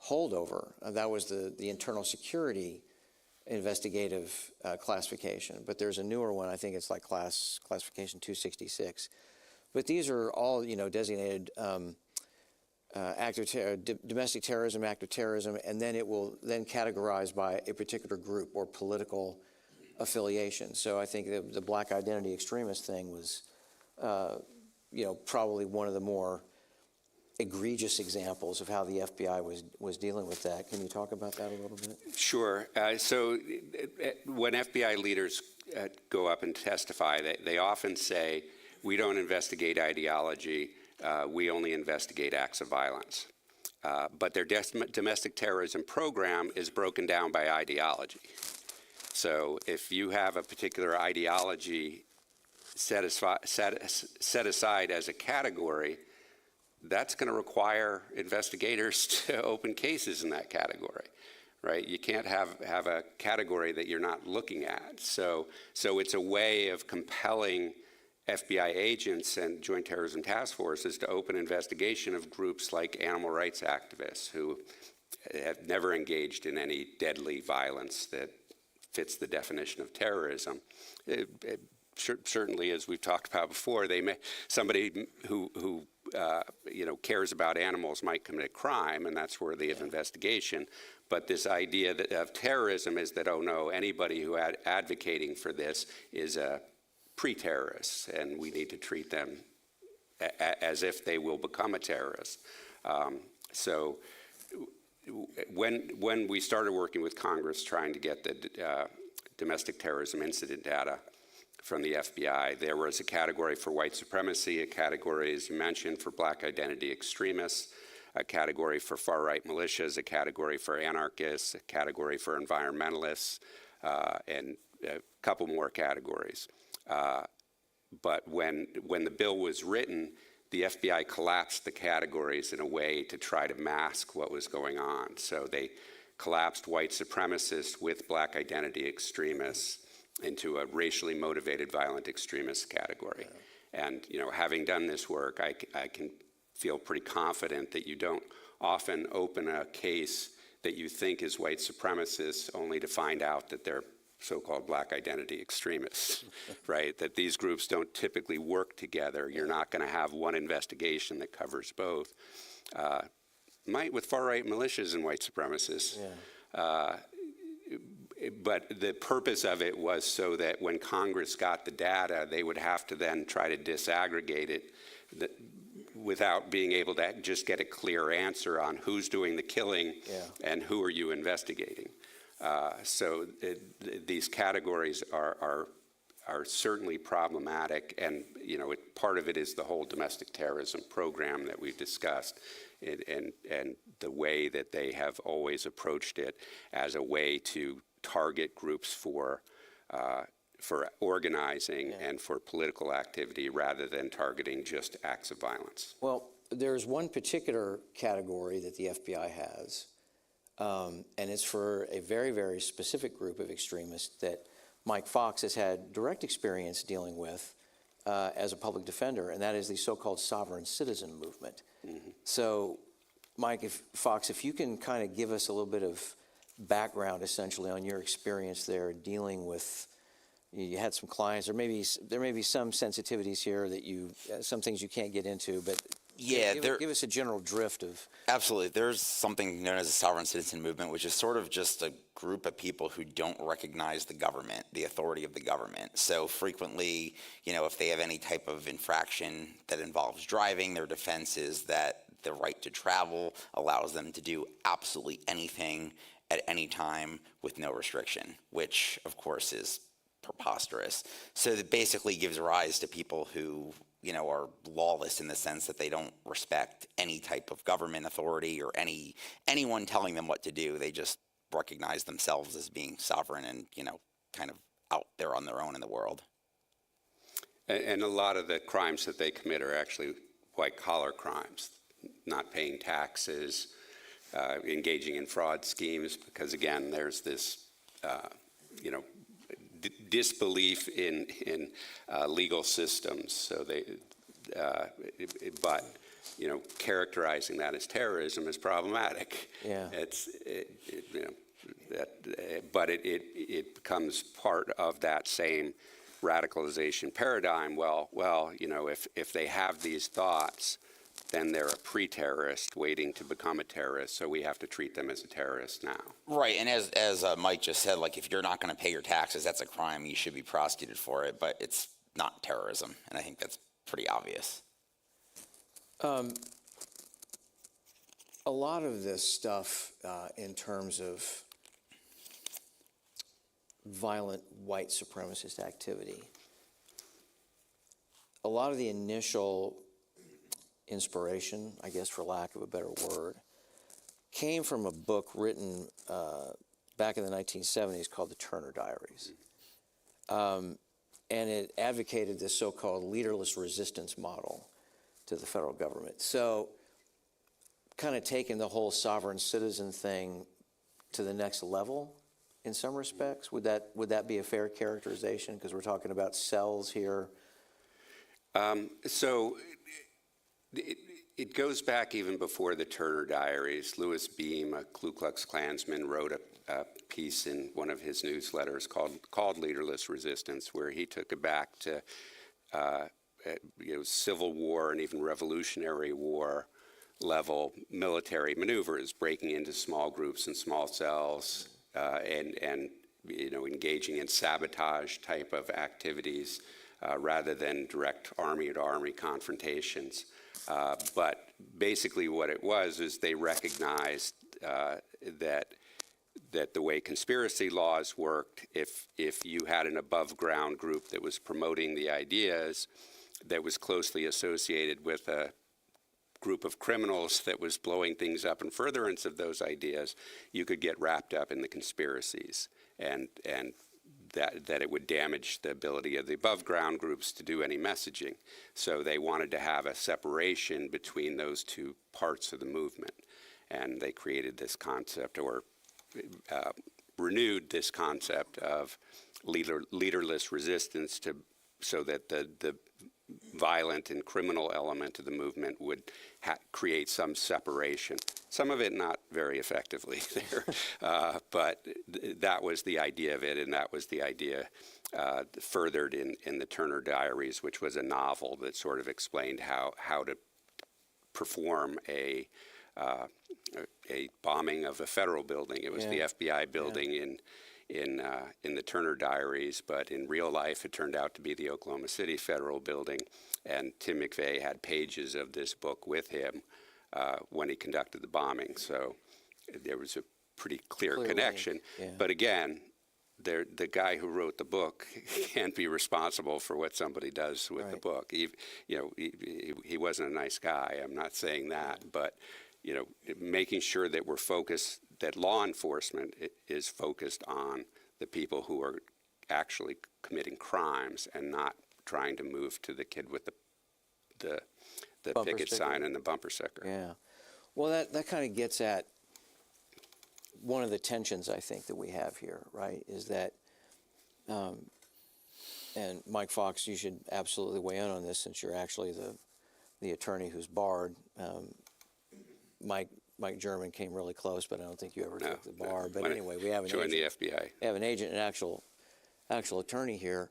holdover. That was the internal security investigative classification. But there's a newer one, I think it's like classification 266. But these are all, designated domestic terrorism, act of terrorism, and then it will then categorize by a particular group or political affiliation. So I think the black identity extremist thing was, probably one of the more egregious examples of how the FBI was dealing with that. Can you talk about that a little bit? Sure. So when FBI leaders go up and testify, they often say, we don't investigate ideology, we only investigate acts of violence. But their domestic terrorism program is broken down by ideology. So if you have a particular ideology set aside as a category, that's going to require investigators to open cases in that category, right? You can't have a category that you're not looking at. So it's a way of compelling FBI agents and Joint Terrorism Task Forces to open investigation of groups like animal rights activists who have never engaged in any deadly violence that fits the definition of terrorism. Certainly, as we've talked about before, somebody who cares about animals might commit a crime, and that's worthy of investigation. But this idea of terrorism is that, oh no, anybody who advocating for this is a pre-terrorist, and we need to treat them as if they will become a terrorist. So when we started working with Congress trying to get the domestic terrorism incident data from the FBI, there was a category for white supremacy, a category, as you mentioned, for black identity extremists, a category for far-right militias, a category for anarchists, a category for environmentalists, and a couple more categories. But when the bill was written, the FBI collapsed the categories in a way to try to mask what was going on. So they collapsed white supremacists with black identity extremists into a racially motivated violent extremist category. Yeah. And having done this work, I can feel pretty confident that you don't often open a case that you think is white supremacist only to find out that they're so-called black identity extremists, right? That these groups don't typically work together. You're not going to have one investigation that covers both. Might with far-right militias and white supremacists. Yeah. But the purpose of it was so that when Congress got the data, they would have to then try to disaggregate it without being able to just get a clear answer on who's doing the killing and who are you investigating. So these categories are certainly problematic, and part of it is the whole domestic terrorism program that we've discussed, and the way that they have always approached it as a way to target groups for organizing and for political activity rather than targeting just acts of violence. Well, there's one particular category that the FBI has, and it's for a very, very specific group of extremists that Mike Fox has had direct experience dealing with as a public defender, and that is the so-called sovereign citizen movement. Mm-hmm. So, Mike, Fox, if you can kind of give us a little bit of background, essentially, on your experience there dealing with, you had some clients, there may be some sensitivities here that some things you can't get into, but give us a general drift of. Absolutely. There's something known as a sovereign citizen movement, which is sort of just a group of people who don't recognize the government, the authority of the government. So frequently, if they have any type of infraction that involves driving, their defense is that the right to travel allows them to do absolutely anything at any time with no restriction, which of course is preposterous. So that basically gives rise to people who are lawless in the sense that they don't respect any type of government authority or anyone telling them what to do. They just recognize themselves as being sovereign and, kind of out there on their own in the world. And a lot of the crimes that they commit are actually white-collar crimes, not paying taxes, engaging in fraud schemes, because again, there's this, disbelief in legal systems. So but characterizing that as terrorism is problematic. Yeah. But it becomes part of that same radicalization paradigm. Well, if they have these thoughts, then they're a pre-terrorist waiting to become a terrorist, so we have to treat them as a terrorist now. Right, and as Mike just said, if you're not going to pay your taxes, that's a crime. You should be prosecuted for it, but it's not terrorism, and I think that's pretty obvious. a lot of this stuff in terms of violent white supremacist activity, a lot of the initial inspiration, I guess for lack of a better word, came from a book written back in the 1970s called The Turner Diaries. And it advocated this so-called leaderless resistance model to the federal government. So kind of taking the whole sovereign citizen thing to the next level in some respects. Would that be a fair characterization? Because we're talking about cells here. So it goes back even before the Turner Diaries. Louis Beam, a Ku Klux Klansman, wrote a piece in one of his newsletters called Leaderless Resistance, where he took it back to Civil War and even Revolutionary War level military maneuvers, breaking into small groups and small cells, and engaging in sabotage type of activities rather than direct army-to-army confrontations. But basically what it was is they recognized that the way conspiracy laws worked, if you had an above-ground group that was promoting the ideas that was closely associated with a group of criminals that was blowing things up in furtherance of those ideas, you could get wrapped up in the conspiracies, and that it would damage the ability of the above-ground groups to do any messaging. So they wanted to have a separation between those two parts of the movement, and they created this concept, or renewed this concept of leaderless resistance so that the violent and criminal element of the movement would create some separation. Some of it not very effectively there, but that was the idea of it, and that was the idea furthered in the Turner Diaries, which was a novel that sort of explained how to perform a bombing of a federal building. It was the FBI building in the Turner Diaries, but in real life it turned out to be the Oklahoma City Federal Building, and Tim McVeigh had pages of this book with him when he conducted the bombing. So there was a pretty clear connection. Yeah. But again, the guy who wrote the book can't be responsible for what somebody does with the book. He wasn't a nice guy. I'm not saying that, but making sure that we're focused, that law enforcement is focused on the people who are actually committing crimes and not trying to move to the kid with the picket sign and the bumper sticker. Yeah. Well, that kind of gets at one of the tensions I think that we have here, right, is that, and Mike Fox, you should absolutely weigh in on this since you're actually the attorney who's barred. Mike German came really close, but I don't think you ever took the bar. But anyway, we have an joined agent. the FBI. We have an agent, an actual attorney here.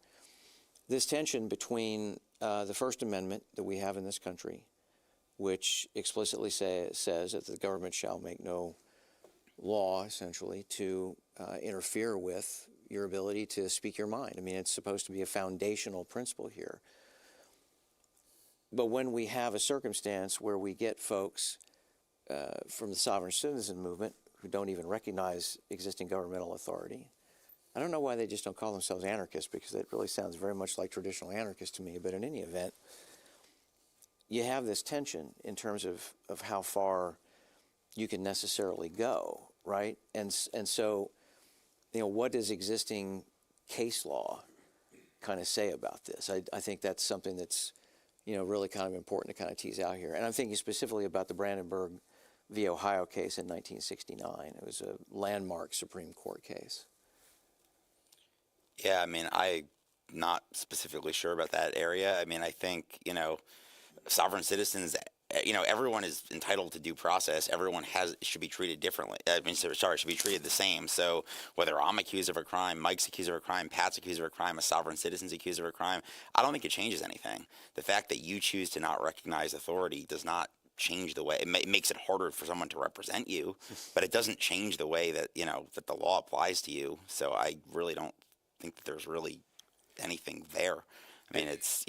This tension between the First Amendment that we have in this country, which explicitly says that the government shall make no law, essentially, to interfere with your ability to speak your mind. I mean, it's supposed to be a foundational principle here. But when we have a circumstance where we get folks from the sovereign citizen movement who don't even recognize existing governmental authority, I don't know why they just don't call themselves anarchists, because that really sounds very much like traditional anarchists to me. But in any event, you have this tension in terms of how far you can necessarily go, right? And so, what does existing case law kind of say about this? I think that's something that's, really kind of important to kind of tease out here. And I'm thinking specifically about the Brandenburg v. Ohio case in 1969. It was a landmark Supreme Court case. Yeah, I mean, I'm not specifically sure about that area. I mean, I think, sovereign citizens, everyone is entitled to due process. Everyone should be treated differently. Should be treated the same. So whether I'm accused of a crime, Mike's accused of a crime, Pat's accused of a crime, a sovereign citizen's accused of a crime, I don't think it changes anything. The fact that you choose to not recognize authority does not change the way. It makes it harder for someone to represent you, but it doesn't change the way that, that the law applies to you. So I really don't think that there's really anything there. I mean, it's,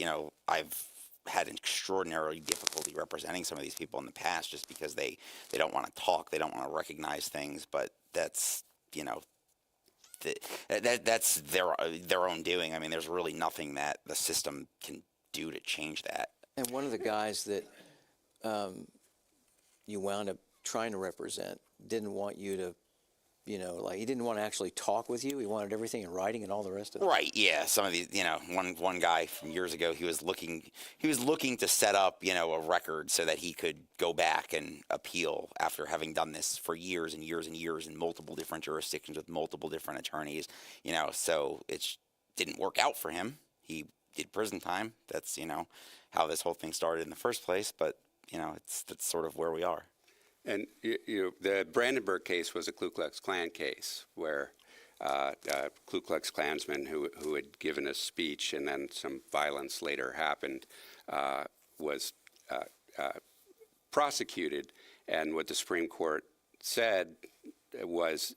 I've had extraordinarily difficulty representing some of these people in the past just because they don't want to talk, they don't want to recognize things, but that's, you know, that's their own doing. I mean, there's really nothing that the system can do to change that. And one of the guys that you wound up trying to represent didn't want you to, you know, like he didn't want to actually talk with you. He wanted everything in writing and all the rest of it. Right. Yeah. Some of these, you know, one guy from years ago, he was looking to set up, you know, a record so that he could go back and appeal after having done this for years and years and years in multiple different jurisdictions with multiple different attorneys, you know, so it didn't work out for him. He did prison time. That's, you know, how this whole thing started in the first place. But, you know, that's sort of where we are. And the Brandenburg case was a Ku Klux Klan case where Ku Klux Klansman who had given a speech and then some violence later happened was prosecuted. And what the Supreme Court said was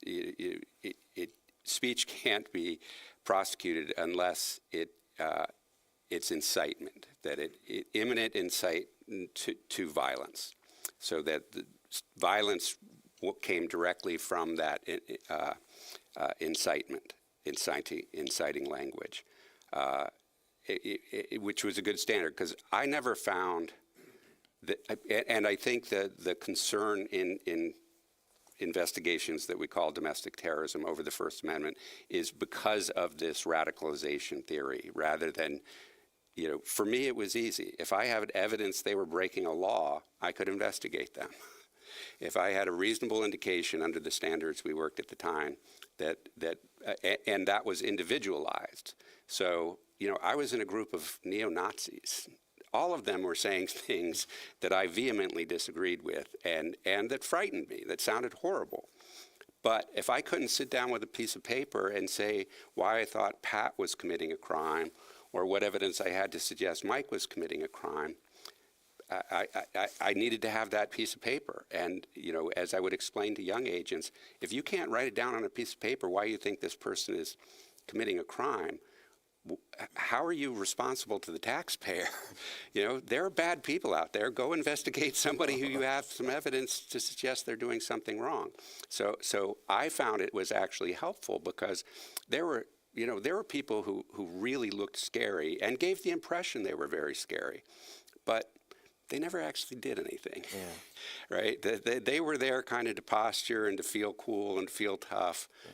speech can't be prosecuted unless it's incitement, that it imminent incite to violence, so that the violence came directly from that incitement, inciting language, which was a good standard, because I never found that, and I think that the concern in investigations that we call domestic terrorism over the First Amendment is because of this radicalization theory, rather than, you know, for me it was easy. If I had evidence they were breaking a law, I could investigate them. If I had a reasonable indication under the standards we worked at the time and that was individualized. So, you know, I was in a group of neo-Nazis. All of them were saying things that I vehemently disagreed with and that frightened me, that sounded horrible. But if I couldn't sit down with a piece of paper and say why I thought Pat was committing a crime or what evidence I had to suggest Mike was committing a crime, I needed to have that piece of paper. And, you know, as I would explain to young agents, if you can't write it down on a piece of paper why you think this person is committing a crime, how are you responsible to the taxpayer? You know, there are bad people out there. Go investigate somebody who you have some evidence to suggest they're doing something wrong. So I found it was actually helpful because there were people who really looked scary and gave the impression they were very scary. But they never actually did anything, right? They were there kind of to posture and to feel cool and feel tough. Yeah.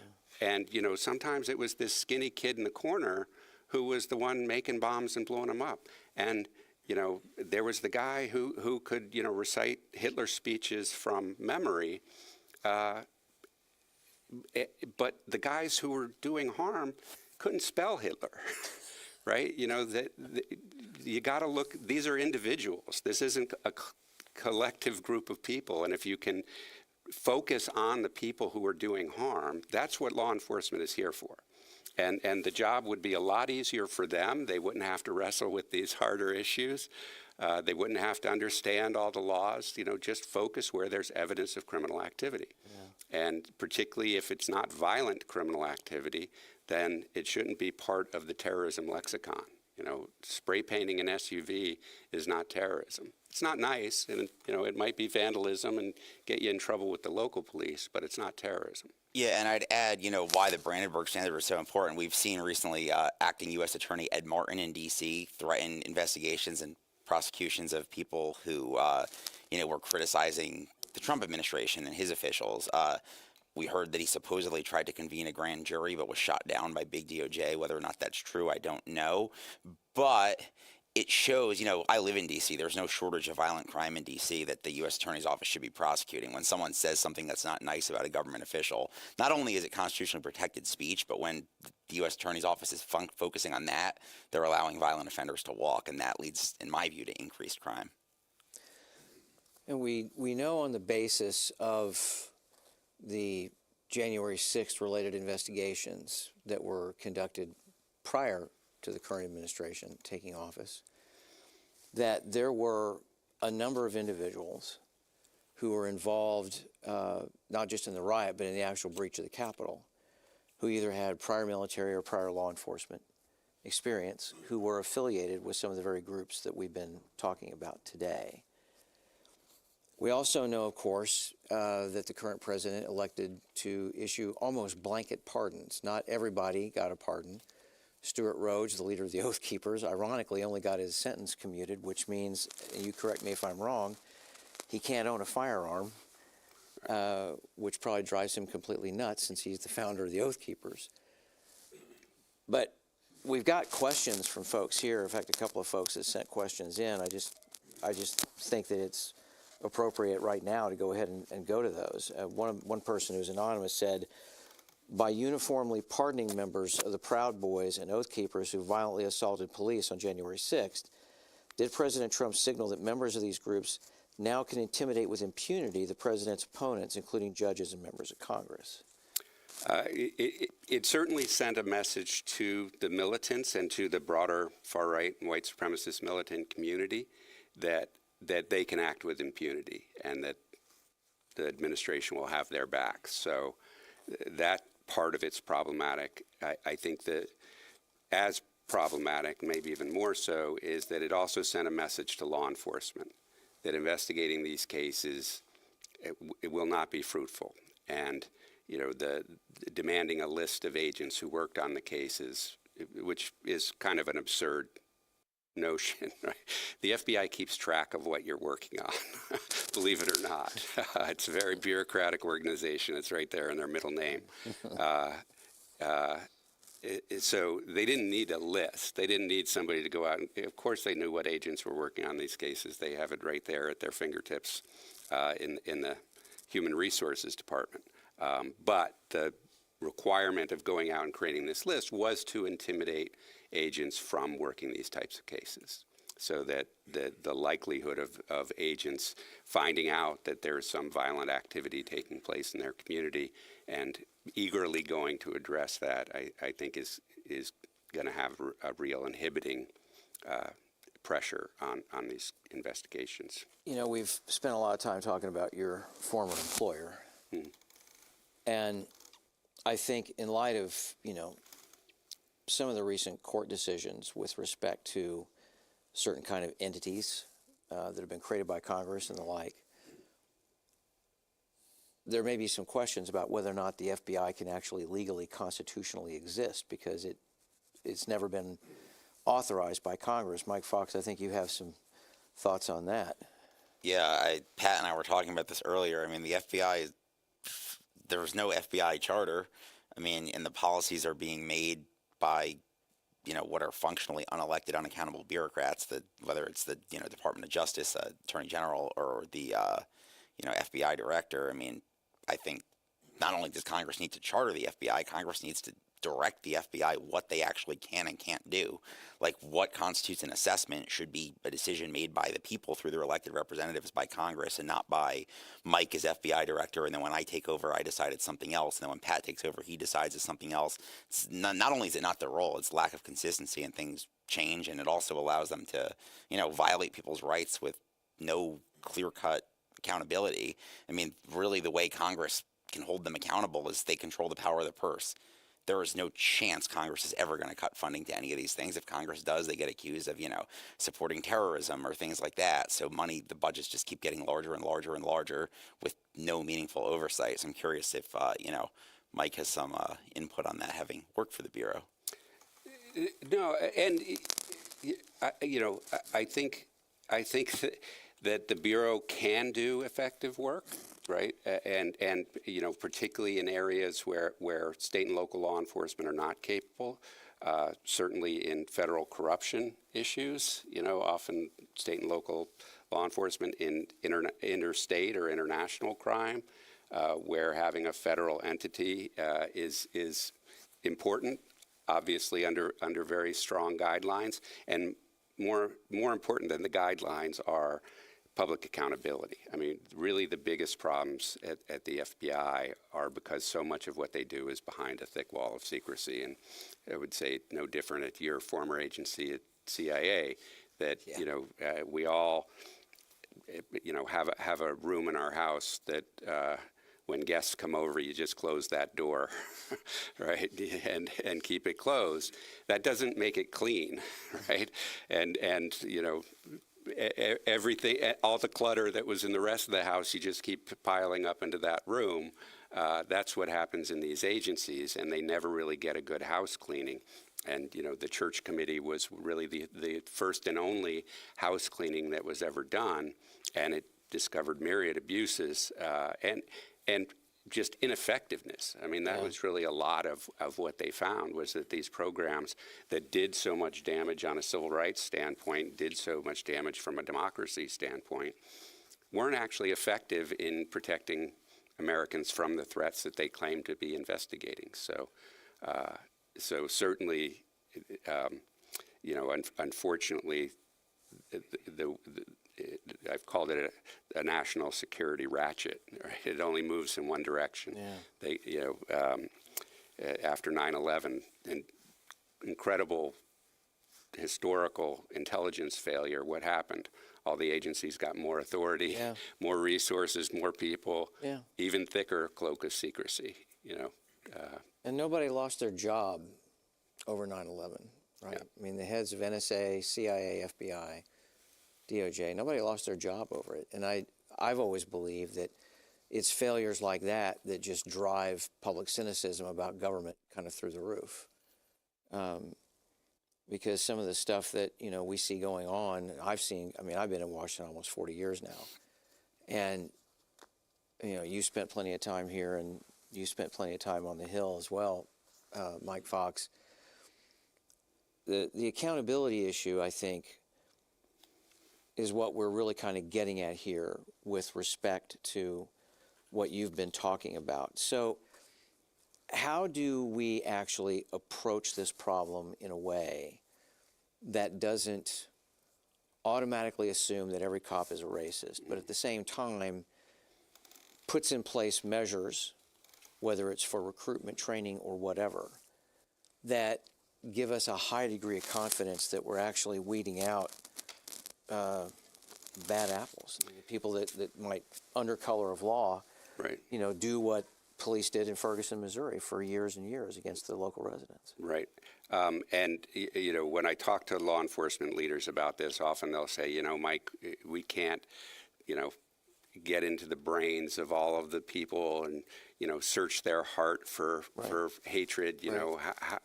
And, you know, sometimes it was this skinny kid in the corner who was the one making bombs and blowing them up. And, you know, there was the guy who could, you know, recite Hitler speeches from memory. But the guys who were doing harm couldn't spell Hitler. Right? You know, you got to look, these are individuals. This isn't a collective group of people. And if you can focus on the people who are doing harm, that's what law enforcement is here for. And the job would be a lot easier for them. They wouldn't have to wrestle with these harder issues. They wouldn't have to understand all the laws. You know, just focus where there's evidence of criminal activity. Yeah. And particularly if it's not violent criminal activity, then it shouldn't be part of the terrorism lexicon. You know, spray painting an SUV is not terrorism. It's not nice, and, you know, it might be vandalism and get you in trouble with the local police, but it's not terrorism. Yeah, and I'd add, you know, why the Brandenburg Standard was so important. We've seen recently acting U.S. Attorney Ed Martin in D.C. threaten investigations and prosecutions of people who, you know, were criticizing the Trump administration and his officials. We heard that he supposedly tried to convene a grand jury but was shot down by big DOJ. Whether or not that's true, I don't know. But it shows, you know, I live in D.C. There's no shortage of violent crime in D.C. that the U.S. Attorney's Office should be prosecuting. When someone says something that's not nice about a government official, not only is it constitutionally protected speech, but when the U.S. Attorney's Office is focusing on that, they're allowing violent offenders to walk, and that leads, in my view, to increased crime. And we know on the basis of the January 6th related investigations that were conducted prior to the current administration taking office, that there were a number of individuals who were involved not just in the riot, but in the actual breach of the Capitol, who either had prior military or prior law enforcement experience who were affiliated with some of the very groups that we've been talking about today. We also know, of course, that the current president elected to issue almost blanket pardons. Not everybody got a pardon. Stuart Rhodes, the leader of the Oath Keepers, ironically only got his sentence commuted, which means, and you correct me if I'm wrong, he can't own a firearm, which probably drives him completely nuts since he's the founder of the Oath Keepers. But we've got questions from folks here. In fact, a couple of folks that sent questions in. I just think that it's appropriate right now to go ahead and go to those. One person who's anonymous said, by uniformly pardoning members of the Proud Boys and Oath Keepers who violently assaulted police on January 6th, did President Trump signal that members of these groups now can intimidate with impunity the president's opponents, including judges and members of Congress? It certainly sent a message to the militants and to the broader far-right and white supremacist militant community that they can act with impunity and that the administration will have their back. So that part of it's problematic. I think that as problematic, maybe even more so, is that it also sent a message to law enforcement that investigating these cases, it will not be fruitful. And the demanding a list of agents who worked on the cases, which is kind of an absurd notion, right? The FBI keeps track of what you're working on, believe it or not. It's a very bureaucratic organization. It's right there in their middle name. So they didn't need a list. They didn't need somebody to go out. And, of course, they knew what agents were working on these cases. They have it right there at their fingertips in the Human Resources Department. But the requirement of going out and creating this list was to intimidate agents from working these types of cases, so that the likelihood of agents finding out that there is some violent activity taking place in their community and eagerly going to address that, I think is going to have a real inhibiting pressure on these investigations. We've spent a lot of time talking about your former employer. And I think in light of, some of the recent court decisions with respect to certain kind of entities that have been created by Congress and the like, there may be some questions about whether or not the FBI can actually legally, constitutionally exist, because it's never been authorized by Congress. Mike Fox, I think you have some thoughts on that. Yeah, Pat and I were talking about this earlier. I mean, the FBI, there was no FBI charter. I mean, and the policies are being made by, what are functionally unelected, unaccountable bureaucrats, that whether it's the, Department of Justice, Attorney General, or the, FBI director. I mean, I think not only does Congress need to charter the FBI, Congress needs to direct the FBI what they actually can and can't do. Like, what constitutes an assessment should be a decision made by the people through their elected representatives by Congress, and not by Mike as FBI director, and then when I take over, I decide it's something else, and then when Pat takes over, he decides it's something else. It's not only is it not their role, it's lack of consistency, and things change, and it also allows them to, violate people's rights with no clear-cut accountability. I mean, really the way Congress can hold them accountable is they control the power of the purse. There is no chance Congress is ever going to cut funding to any of these things. If Congress does, they get accused of, supporting terrorism or things like that. So the budgets just keep getting larger and larger and larger with no meaningful oversight. So I'm curious if, Mike has some input on that, having worked for the Bureau. No, and, I think that the Bureau can do effective work, right? And particularly in areas where state and local law enforcement are not capable, certainly in federal corruption issues, often state and local law enforcement in interstate or international crime, where having a federal entity is important, obviously under very strong guidelines. And more important than the guidelines are public accountability. I mean, really the biggest problems at the FBI are because so much of what they do is behind a thick wall of secrecy. And I would say no different at your former agency at CIA, that, we all, have a room in our house that when guests come over, you just close that door, right, and keep it closed. That doesn't make it clean, right? And everything, all the clutter that was in the rest of the house, you just keep piling up into that room. That's what happens in these agencies, and they never really get a good house cleaning. And the church committee was really the first and only house cleaning that was ever done, and it discovered myriad abuses and just ineffectiveness. I mean, that was really a lot of what they found, was that these programs that did so much damage on a civil rights standpoint, did so much damage from a democracy standpoint, weren't actually effective in protecting Americans from the threats that they claimed to be investigating. So certainly, unfortunately, I've called it a national security ratchet. Right? It only moves in one direction. Yeah. After 9/11, an incredible historical intelligence failure, what happened? All the agencies got more authority, more resources, more people, even thicker cloak of secrecy. And nobody lost their job over 9/11, right? I mean, the heads of NSA, CIA, FBI, DOJ, nobody lost their job over it. And I've always believed that it's failures like that that just drive public cynicism about government kind of through the roof. Because some of the stuff that, we see going on, I've been in Washington almost 40 years now. And, you spent plenty of time here, and you spent plenty of time on the Hill as well, Mike Fox. The accountability issue, I think, is what we're really kind of getting at here with respect to what you've been talking about. So how do we actually approach this problem in a way that doesn't automatically assume that every cop is a racist, but at the same time puts in place measures, whether it's for recruitment, training, or whatever, that give us a high degree of confidence that we're actually weeding out bad apples, people that might, under color of law, right, do what police did in Ferguson, Missouri for years and years against the local residents. Right. And when I talk to law enforcement leaders about this, often they'll say, Mike, we can't, get into the brains of all of the people and, search their heart for hatred.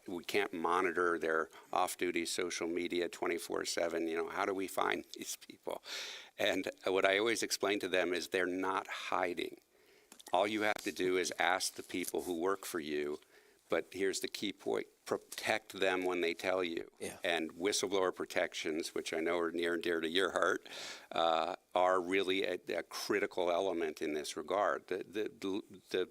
We can't monitor their off-duty social media 24/7. How do we find these people? And what I always explain to them is they're not hiding. All you have to do is ask the people who work for you, but here's the key point: protect them when they tell you. Yeah. And whistleblower protections, which I know are near and dear to your heart, are really a critical element in this regard. The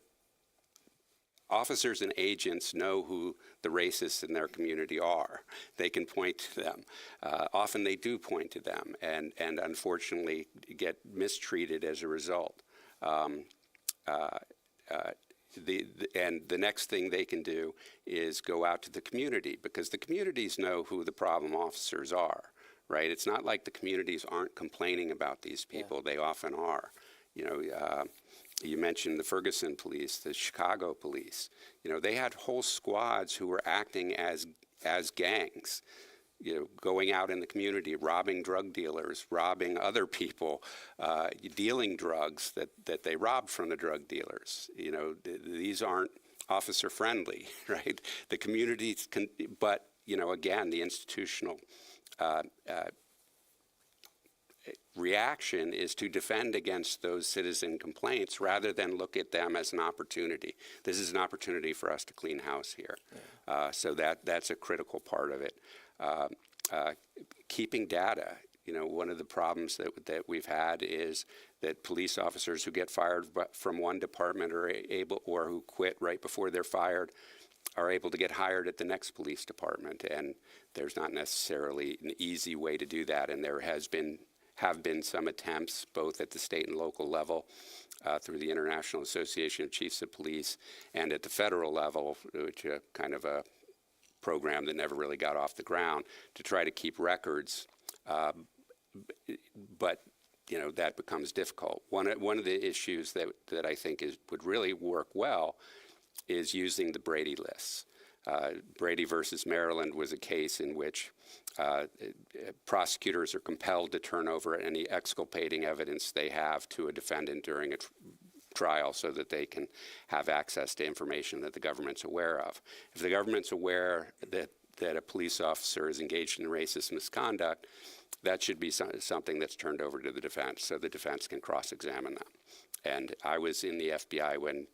officers and agents know who the racists in their community are. They can point to them. Often they do point to them, and unfortunately get mistreated as a result. And the next thing they can do is go out to the community, because the communities know who the problem officers are, right? It's not like the communities aren't complaining about these people. Yeah. They often are. You mentioned the Ferguson police, the Chicago police. They had whole squads who were acting as gangs. Going out in the community, robbing drug dealers, robbing other people, dealing drugs that they robbed from the drug dealers. These aren't officer friendly, right? The communities can, but again, the institutional reaction is to defend against those citizen complaints rather than look at them as an opportunity. This is an opportunity for us to clean house here. Yeah. So that's a critical part of it. Keeping data. One of the problems that we've had is that police officers who get fired from one department or who quit right before they're fired are able to get hired at the next police department, and there's not necessarily an easy way to do that. And there have been some attempts both at the state and local level through the International Association of Chiefs of Police and at the federal level, which is kind of a program that never really got off the ground, to try to keep records. But that becomes difficult. One of the issues that I think would really work well is using the Brady lists. Brady versus Maryland was a case in which prosecutors are compelled to turn over any exculpating evidence they have to a defendant during a trial so that they can have access to information that the government's aware of. If the government's aware that a police officer is engaged in racist misconduct, that should be something that's turned over to the defense so the defense can cross-examine them. And I was in the FBI when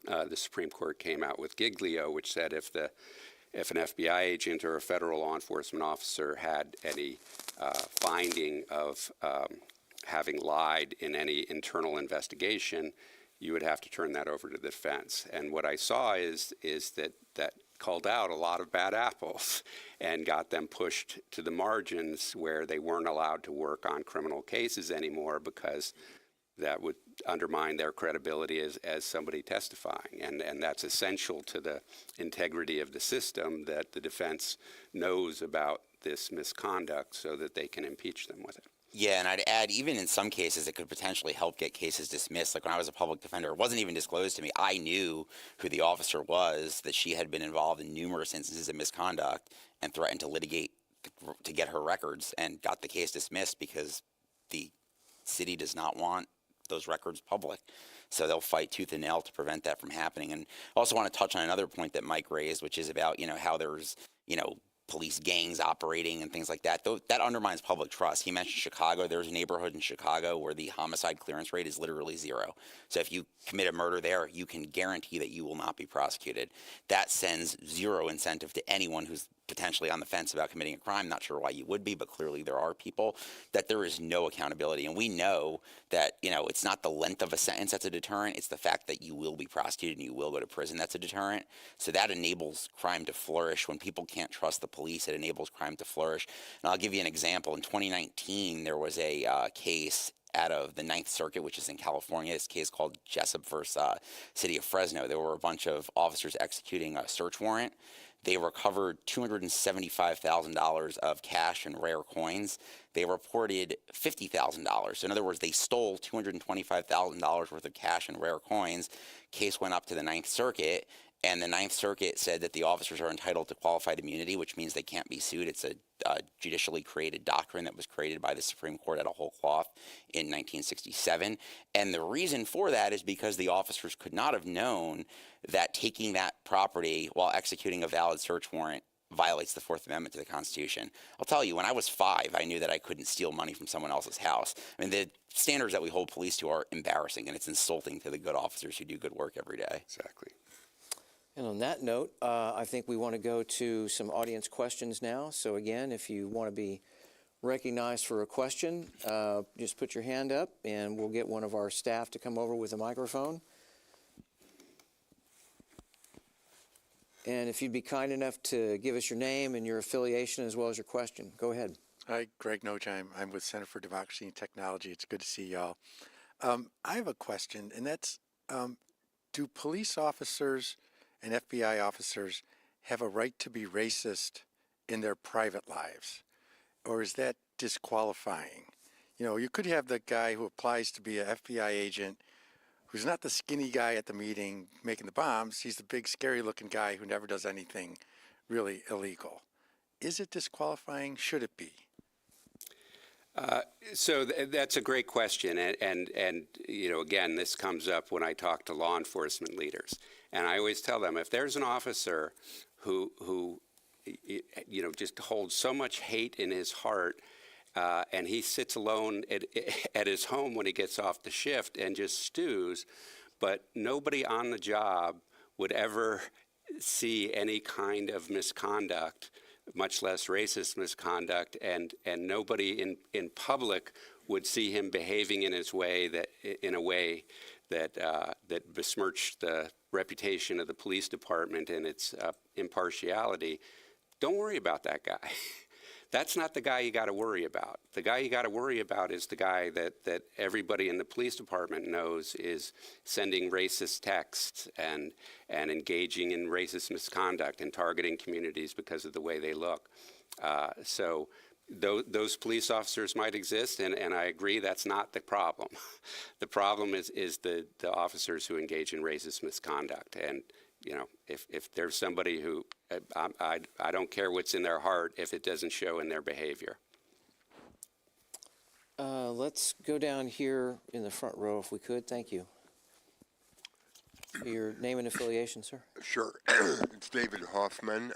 the Supreme Court came out with Giglio, which said if an FBI agent or a federal law enforcement officer had any finding of having lied in any internal investigation, you would have to turn that over to the defense. And what I saw is that called out a lot of bad apples and got them pushed to the margins where they weren't allowed to work on criminal cases anymore because that would undermine their credibility as somebody testifying. And that's essential to the integrity of the system, that the defense knows about this misconduct so that they can impeach them with it. Yeah, and I'd add, even in some cases, it could potentially help get cases dismissed. Like when I was a public defender, it wasn't even disclosed to me. I knew who the officer was, that she had been involved in numerous instances of misconduct and threatened to litigate to get her records, and got the case dismissed because the city does not want those records public. So they'll fight tooth and nail to prevent that from happening. And I also want to touch on another point that Mike raised, which is about, how there's, police gangs operating and things like that. That undermines public trust. He mentioned Chicago. There's a neighborhood in Chicago where the homicide clearance rate is literally 0. So if you commit a murder there, you can guarantee that you will not be prosecuted. That sends 0 incentive to anyone who's potentially on the fence about committing a crime. Not sure why you would be, but clearly there are people that there is no accountability. And we know that, it's not the length of a sentence that's a deterrent. It's the fact that you will be prosecuted and you will go to prison that's a deterrent. So that enables crime to flourish. When people can't trust the police, it enables crime to flourish. And I'll give you an example. In 2019, there was a case out of the Ninth Circuit, which is in California. This case called Jessup versus City of Fresno. There were a bunch of officers executing a search warrant. They recovered $275,000 of cash and rare coins. They reported $50,000. So in other words, they stole $225,000 worth of cash and rare coins. Case went up to the Ninth Circuit, and the Ninth Circuit said that the officers are entitled to qualified immunity, which means they can't be sued. It's a judicially created doctrine that was created by the Supreme Court out of whole cloth in 1967. And the reason for that is because the officers could not have known that taking that property while executing a valid search warrant violates the Fourth Amendment to the Constitution. I'll tell you, when I was 5, I knew that I couldn't steal money from someone else's house. I mean, the standards that we hold police to are embarrassing, and it's insulting to the good officers who do good work every day. Exactly. And on that note, I think we want to go to some audience questions now. So again, if you want to be recognized for a question, just put your hand up and we'll get one of our staff to come over with a microphone. And if you'd be kind enough to give us your name and your affiliation as well as your question. Go ahead. Hi, Greg Noche. I'm with Center for Democracy and Technology. It's good to see y'all. I have a question, and that's, do police officers and FBI officers have a right to be racist in their private lives? Or is that disqualifying? You could have the guy who applies to be an FBI agent who's not the skinny guy at the meeting making the bombs. He's the big, scary-looking guy who never does anything really illegal. Is it disqualifying? Should it be? So that's a great question, and again, this comes up when I talk to law enforcement leaders, and I always tell them, if there's an officer who just holds so much hate in his heart, and he sits alone at his home when he gets off the shift and just stews, but nobody on the job would ever see any kind of misconduct, much less racist misconduct, and nobody in public would see him behaving in a way that besmirched the reputation of the police department and its impartiality. Don't worry about that guy. That's not the guy you got to worry about. The guy you got to worry about is the guy that everybody in the police department knows is sending racist texts and engaging in racist misconduct and targeting communities because of the way they look. So those police officers might exist, and I agree that's not the problem. The problem is the officers who engage in racist misconduct. And, you know, if there's somebody who, I don't care what's in their heart if it doesn't show in their behavior. Let's go down here in the front row if we could. Thank you. Your name and affiliation, sir? Sure. It's David Hoffman,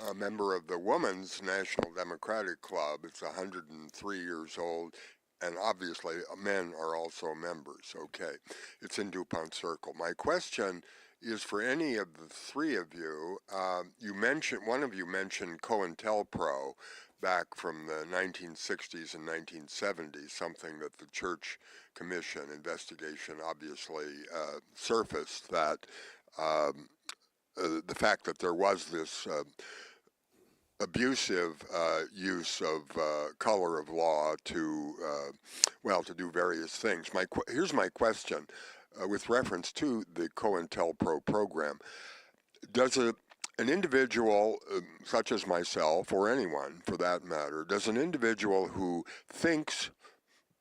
a member of the Women's National Democratic Club. It's 103 years old, and obviously men are also members. Okay. It's in DuPont Circle. My question is for any of the three of you. One of you mentioned COINTELPRO back from the 1960s and 1970s, something that the Church Commission investigation obviously surfaced, that the fact that there was this abusive use of color of law to do various things. Here's my question with reference to the COINTELPRO program. Does an individual such as myself, or anyone for that matter, does an individual who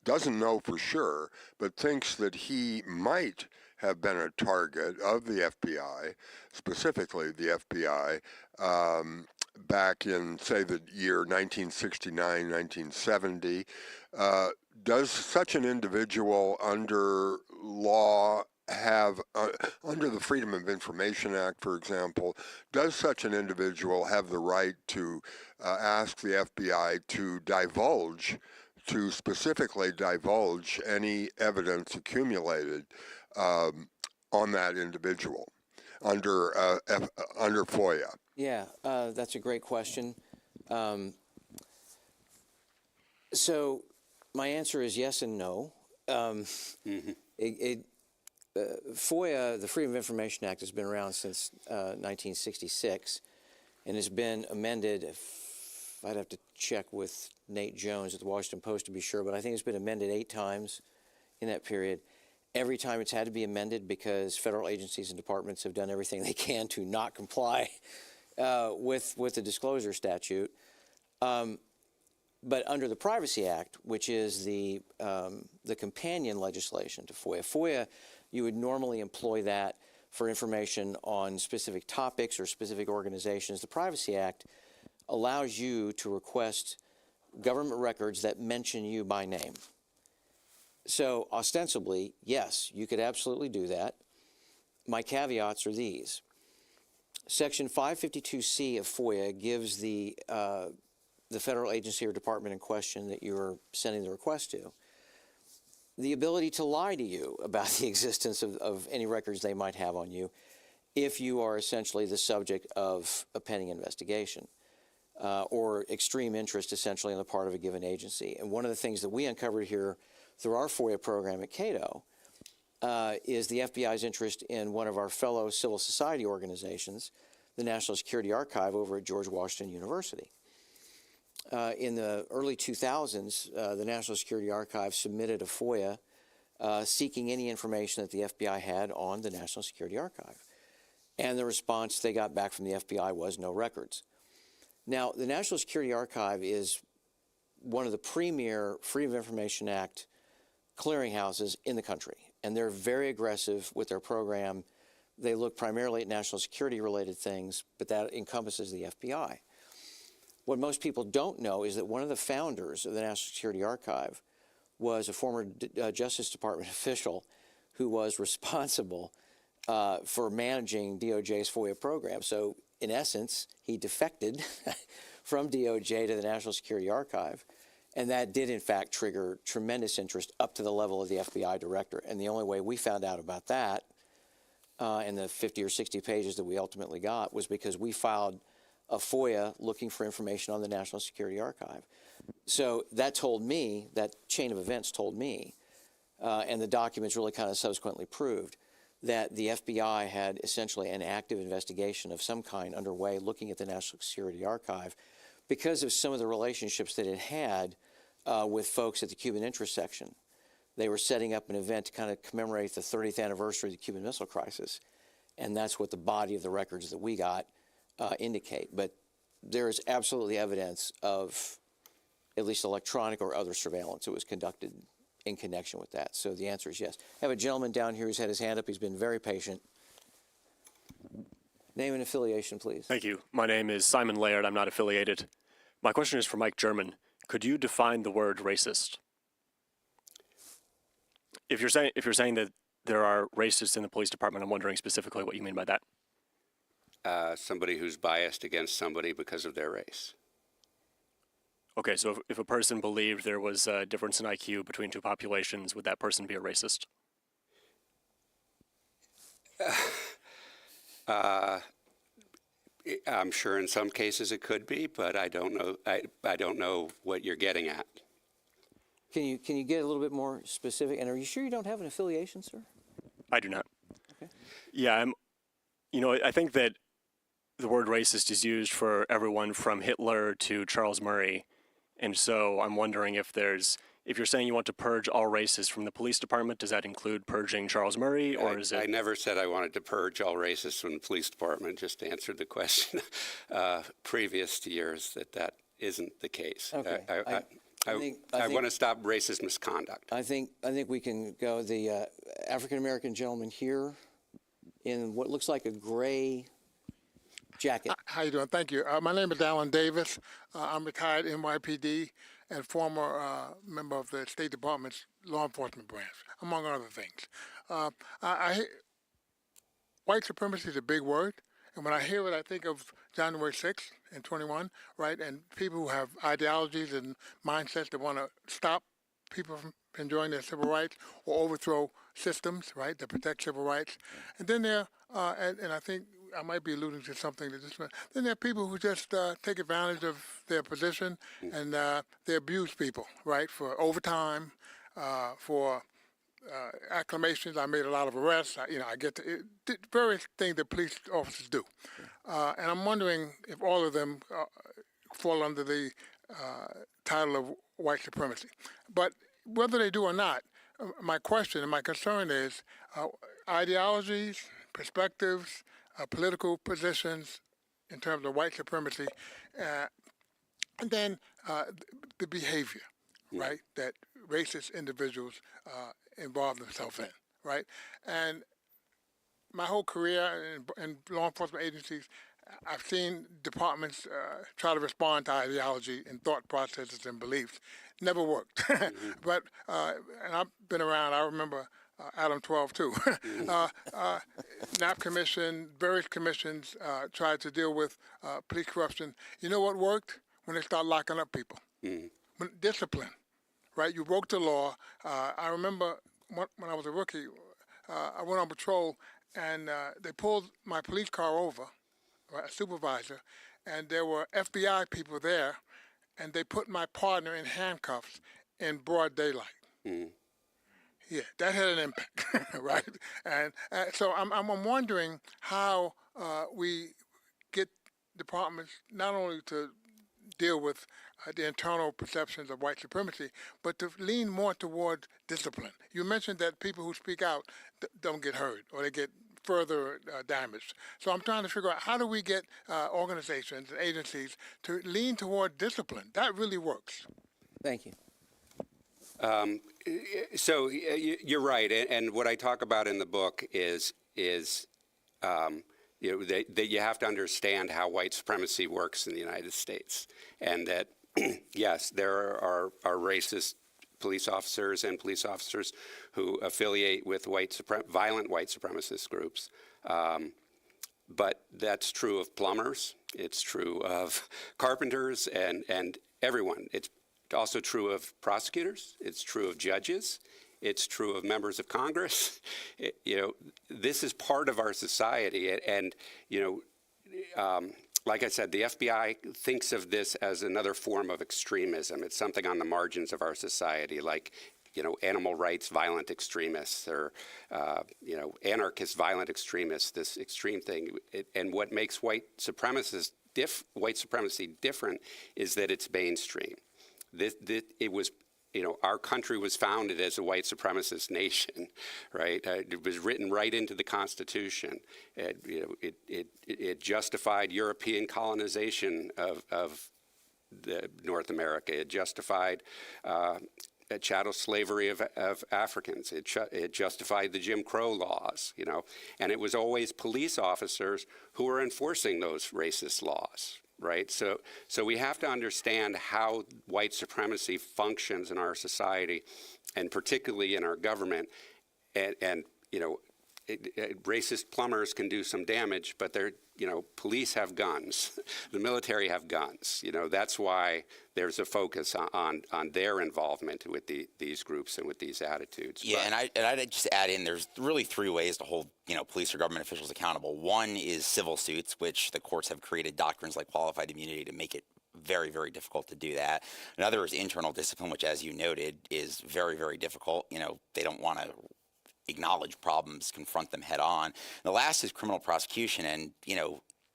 doesn't know for sure, but thinks that he might have been a target of the FBI, specifically the FBI, back in, say, the year 1969, 1970, does such an individual under law have, under the Freedom of Information Act, for example, does such an individual have the right to ask the FBI to specifically divulge any evidence accumulated on that individual under FOIA? Yeah, that's a great question. So my answer is yes and no. FOIA, the Freedom of Information Act, has been around since 1966 and has been amended. I'd have to check with Nate Jones at the Washington Post to be sure, but I think it's been amended 8 times in that period. Every time it's had to be amended because federal agencies and departments have done everything they can to not comply with the disclosure statute. But under the Privacy Act, which is the companion legislation to FOIA, you would normally employ that for information on specific topics or specific organizations. The Privacy Act allows you to request government records that mention you by name. So ostensibly, yes, you could absolutely do that. My caveats are these. Section 552C of FOIA gives the federal agency or department in question that you're sending the request to the ability to lie to you about the existence of any records they might have on you if you are essentially the subject of a pending investigation or extreme interest essentially on the part of a given agency. And one of the things that we uncovered here through our FOIA program at Cato is the FBI's interest in one of our fellow civil society organizations, the National Security Archive over at George Washington University. In the early 2000s, the National Security Archive submitted a FOIA seeking any information that the FBI had on the National Security Archive. And the response they got back from the FBI was no records. Now, the National Security Archive is one of the premier Freedom of Information Act clearinghouses in the country, and they're very aggressive with their program. They look primarily at national security related things, but that encompasses the FBI. What most people don't know is that one of the founders of the National Security Archive was a former Justice Department official who was responsible for managing DOJ's FOIA program. So in essence, he defected from DOJ to the National Security Archive. And that did, in fact, trigger tremendous interest up to the level of the FBI director. And the only way we found out about that in the 50 or 60 pages that we ultimately got was because we filed a FOIA looking for information on the National Security Archive. So that told me, that chain of events told me, and the documents really kind of subsequently proved, that the FBI had essentially an active investigation of some kind underway looking at the National Security Archive because of some of the relationships that it had with folks at the Cuban Interest Section. They were setting up an event to kind of commemorate the 30th anniversary of the Cuban Missile Crisis, and that's what the body of the records that we got indicate. But there is absolutely evidence of at least electronic or other surveillance that was conducted in connection with that. So the answer is yes. I have a gentleman down here who's had his hand up. He's been very patient. Name and affiliation, please. Thank you. My name is Simon Laird. I'm not affiliated. My question is for Mike German. Could you define the word racist? If you're saying that there are racists in the police department, I'm wondering specifically what you mean by that. Somebody who's biased against somebody because of their race. Okay, so if a person believed there was a difference in IQ between two populations, would that person be a racist? I'm sure in some cases it could be, but I don't know. I don't know what you're getting at. Can you get a little bit more specific? And are you sure you don't have an affiliation, sir? I do not. Okay. Yeah, I think that the word racist is used for everyone from Hitler to Charles Murray. And so I'm wondering if you're saying you want to purge all racists from the police department, does that include purging Charles Murray, or is it? I never said I wanted to purge all racists from the police department, just answered the question previous to yours that isn't the case. Okay. I want to stop racist misconduct. I think we can go the African-American gentleman here in what looks like a gray jacket. How you doing? Thank you. My name is Alan Davis. I'm retired NYPD and former member of the State Department's law enforcement branch, among other things. White supremacy is a big word, and when I hear it, I think of January 6th and 21, right? And people who have ideologies and mindsets that want to stop people from enjoying their civil rights or overthrow systems, right, that protect civil rights. And then there, and I think I might be alluding to something that just. Then there are people who just take advantage of their position and they abuse people, right, for overtime, for acclamations. I made a lot of arrests. I get to various things that police officers do, and I'm wondering if all of them fall under the title of white supremacy. But whether they do or not, my question and my concern is ideologies, perspectives, political positions in terms of white supremacy, and then the behavior, right, that racist individuals involve themselves in, right? And my whole career in law enforcement agencies, I've seen departments try to respond to ideology and thought processes and beliefs. Never worked. But, and I've been around, I remember Adam 12 too. NAP Commission, various commissions tried to deal with police corruption. You know what worked? When they start locking up people. When discipline, right? You broke the law. I remember when I was a rookie, I went on patrol and they pulled my police car over, right, a supervisor, and there were FBI people there, and they put my partner in handcuffs in broad daylight. Yeah, that had an impact, right? And so I'm wondering how we get departments not only to deal with the internal perceptions of white supremacy, but to lean more toward discipline. You mentioned that people who speak out don't get hurt or they get further damaged. So I'm trying to figure out how do we get organizations and agencies to lean toward discipline. That really works. Thank you. So you're right, and what I talk about in the book is that you have to understand how white supremacy works in the United States, and that yes, there are racist police officers and police officers who affiliate with violent white supremacist groups. But that's true of plumbers. It's true of carpenters and everyone. It's also true of prosecutors. It's true of judges. It's true of members of Congress. This is part of our society. And like I said, the FBI thinks of this as another form of extremism. It's something on the margins of our society, like, animal rights violent extremists or, anarchist violent extremists, this extreme thing. And what makes white supremacy different is that it's mainstream. It was, our country was founded as a white supremacist nation, right? It was written right into the Constitution. It justified European colonization of North America. It justified chattel slavery of Africans. It justified the Jim Crow laws, and it was always police officers who were enforcing those racist laws, right? So we have to understand how white supremacy functions in our society, and particularly in our government, and racist plumbers can do some damage, but police have guns, the military have guns. That's why there's a focus on their involvement with these groups and with these attitudes. Yeah, and I'd just add in, there's really three ways to hold police or government officials accountable. One is civil suits, which the courts have created doctrines like qualified immunity to make it very, very difficult to do that. Another is internal discipline, which, as you noted, is very, very difficult. They don't want to acknowledge problems, confront them head on. The last is criminal prosecution, and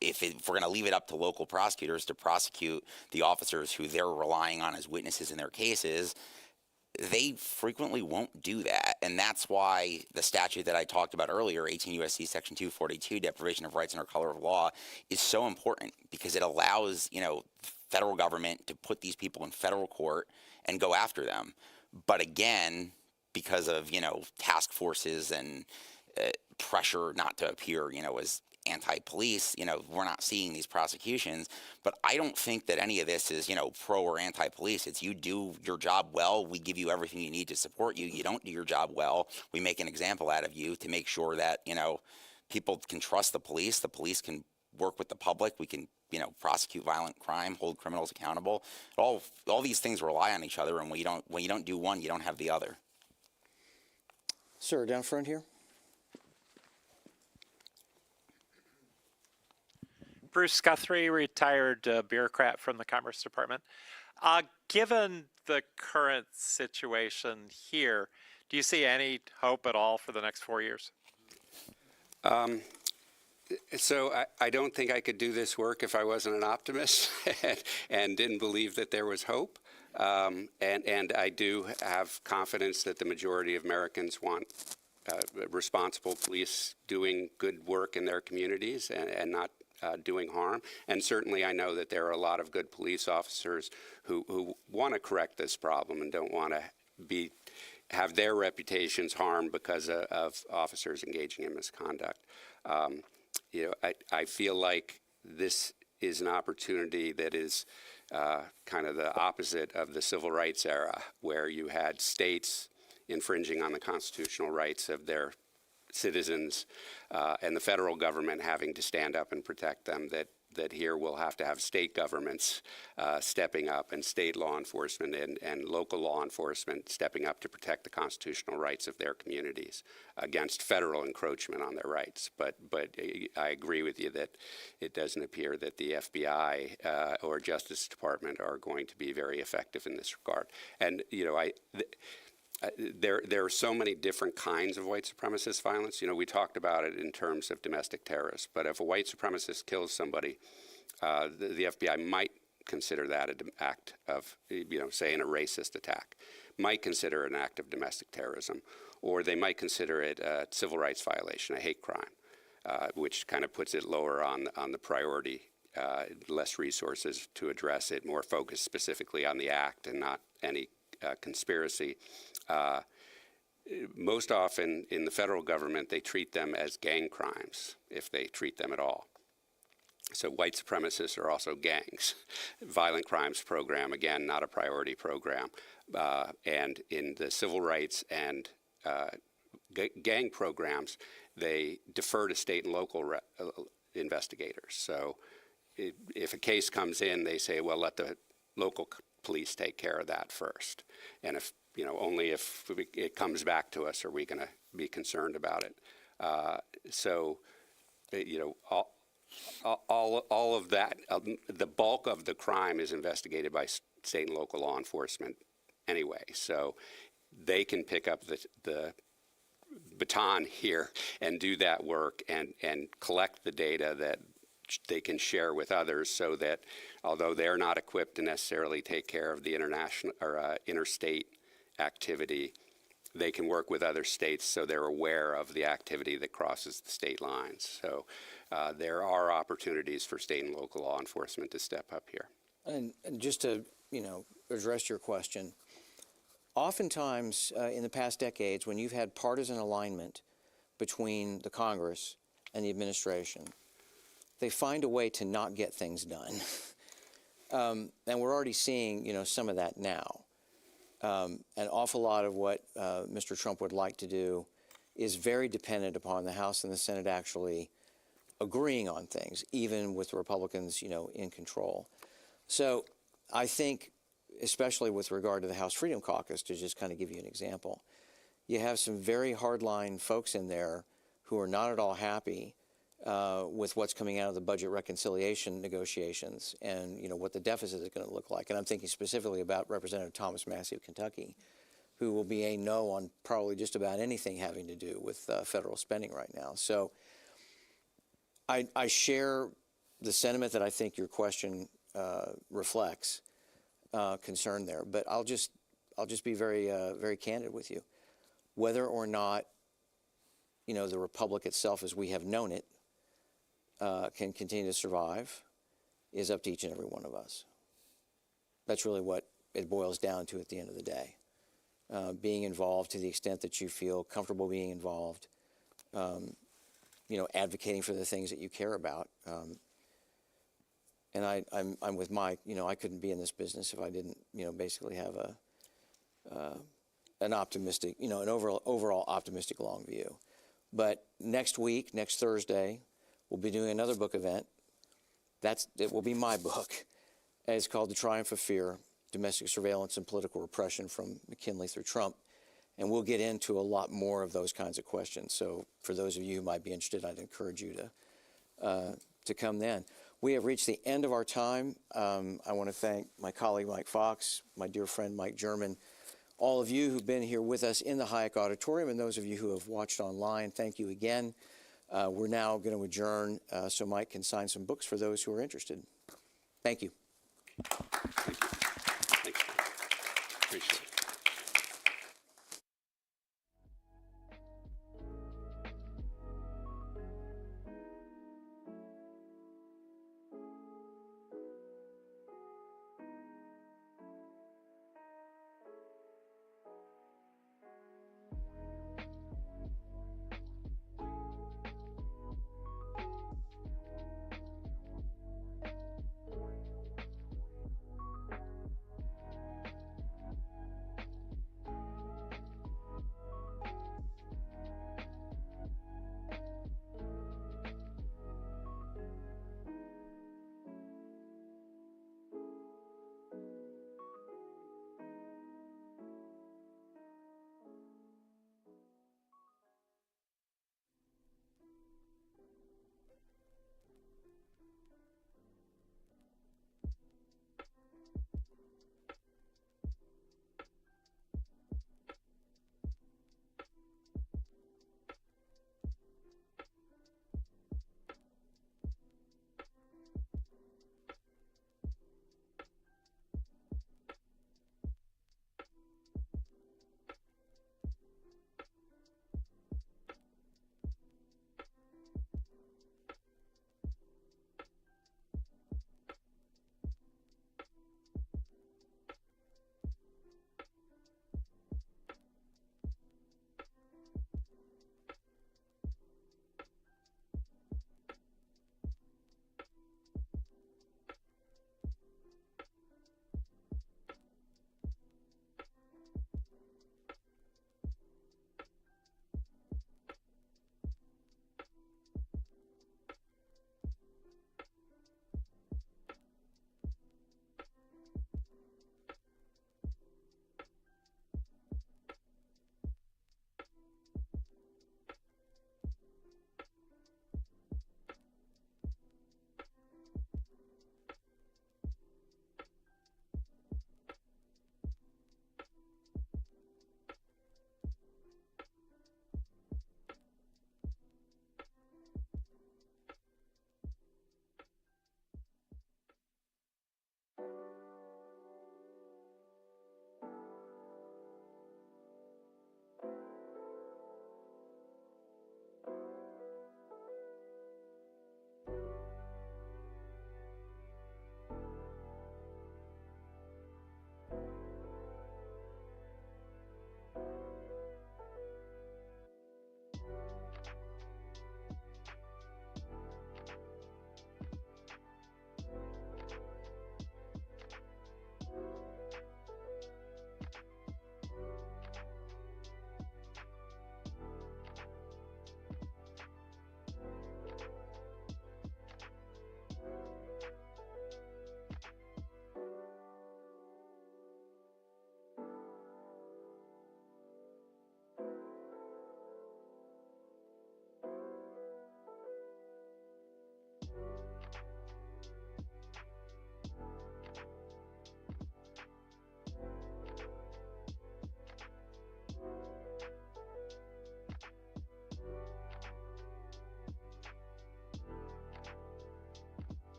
if we're going to leave it up to local prosecutors to prosecute the officers who they're relying on as witnesses in their cases, they frequently won't do that. And that's why the statute that I talked about earlier, 18 U.S.C. Section 242, deprivation of rights under color of law, is so important, because it allows the federal government to put these people in federal court and go after them. But again, because of task forces and pressure not to appear as anti-police, we're not seeing these prosecutions. But I don't think that any of this is pro or anti-police. It's, you do your job well, we give you everything you need to support you. You don't do your job well, we make an example out of you to make sure that people can trust the police. The police can work with the public. We can prosecute violent crime, hold criminals accountable. All these things rely on each other, and when you don't do one, you don't have the other. Sir, down front here. Bruce Guthrie, retired bureaucrat from the Commerce Department. Given the current situation here, do you see any hope at all for the next 4 years? So I don't think I could do this work if I wasn't an optimist and didn't believe that there was hope. And I do have confidence that the majority of Americans want responsible police doing good work in their communities and not doing harm. And certainly I know that there are a lot of good police officers who want to correct this problem and don't want to have their reputations harmed because of officers engaging in misconduct. I feel like this is an opportunity that is kind of the opposite of the civil rights era, where you had states infringing on the constitutional rights of their citizens and the federal government having to stand up and protect them, that here we'll have to have state governments stepping up, and state law enforcement and local law enforcement stepping up to protect the constitutional rights of their communities against federal encroachment on their rights. But I agree with you that it doesn't appear that the FBI or Justice Department are going to be very effective in this regard. And there are so many different kinds of white supremacist violence. We talked about it in terms of domestic terrorists, but if a white supremacist kills somebody, the FBI might consider that an act of, say, in a racist attack, might consider an act of domestic terrorism, or they might consider it a civil rights violation, a hate crime, which kind of puts it lower on the priority, less resources to address it, more focused specifically on the act and not any conspiracy. Most often in the federal government, they treat them as gang crimes, if they treat them at all. So white supremacists are also gangs. Violent crimes program, again, not a priority program. And in the civil rights and gang programs, they defer to state and local investigators. So if a case comes in, they say, well, let the local police take care of that first. And if only if it comes back to us are we going to be concerned about it. All of that, the bulk of the crime is investigated by state and local law enforcement anyway. So they can pick up the baton here and do that work and collect the data that they can share with others, so that although they're not equipped to necessarily take care of the international or interstate activity, they can work with other states so they're aware of the activity that crosses the state lines. So there are opportunities for state and local law enforcement to step up here. And just to, address your question, oftentimes in the past decades, when you've had partisan alignment between the Congress and the administration, they find a way to not get things done. And we're already seeing, some of that now. An awful lot of what Mr. Trump would like to do is very dependent upon the House and the Senate actually agreeing on things, even with the Republicans, in control. So I think, especially with regard to the House Freedom Caucus, to just kind of give you an example, you have some very hardline folks in there who are not at all happy with what's coming out of the budget reconciliation negotiations and, what the deficit is going to look like. And I'm thinking specifically about Representative Thomas Massey of Kentucky, who will be a no on probably just about anything having to do with federal spending right now. So I share the sentiment that I think your question reflects concern there, but I'll just be very candid with you. Whether or not the republic itself, as we have known it, can continue to survive is up to each and every one of us. That's really what it boils down to at the end of the day. Being involved to the extent that you feel comfortable being involved, advocating for the things that you care about. And I'm with Mike. I couldn't be in this business if I didn't, basically have an optimistic, an overall optimistic long view. But next week, next Thursday, we'll be doing another book event. It will be my book. It's called The Triumph of Fear: Domestic Surveillance and Political Repression from McKinley through Trump. And we'll get into a lot more of those kinds of questions. So for those of you who might be interested, I'd encourage you to come then. We have reached the end of our time. I want to thank my colleague Mike Fox, my dear friend Mike German, all of you who've been here with us in the Hayek Auditorium, and those of you who have watched online, thank you again. We're now going to adjourn so Mike can sign some books for those who are interested. Thank you. Thank you. Thank you. Appreciate it.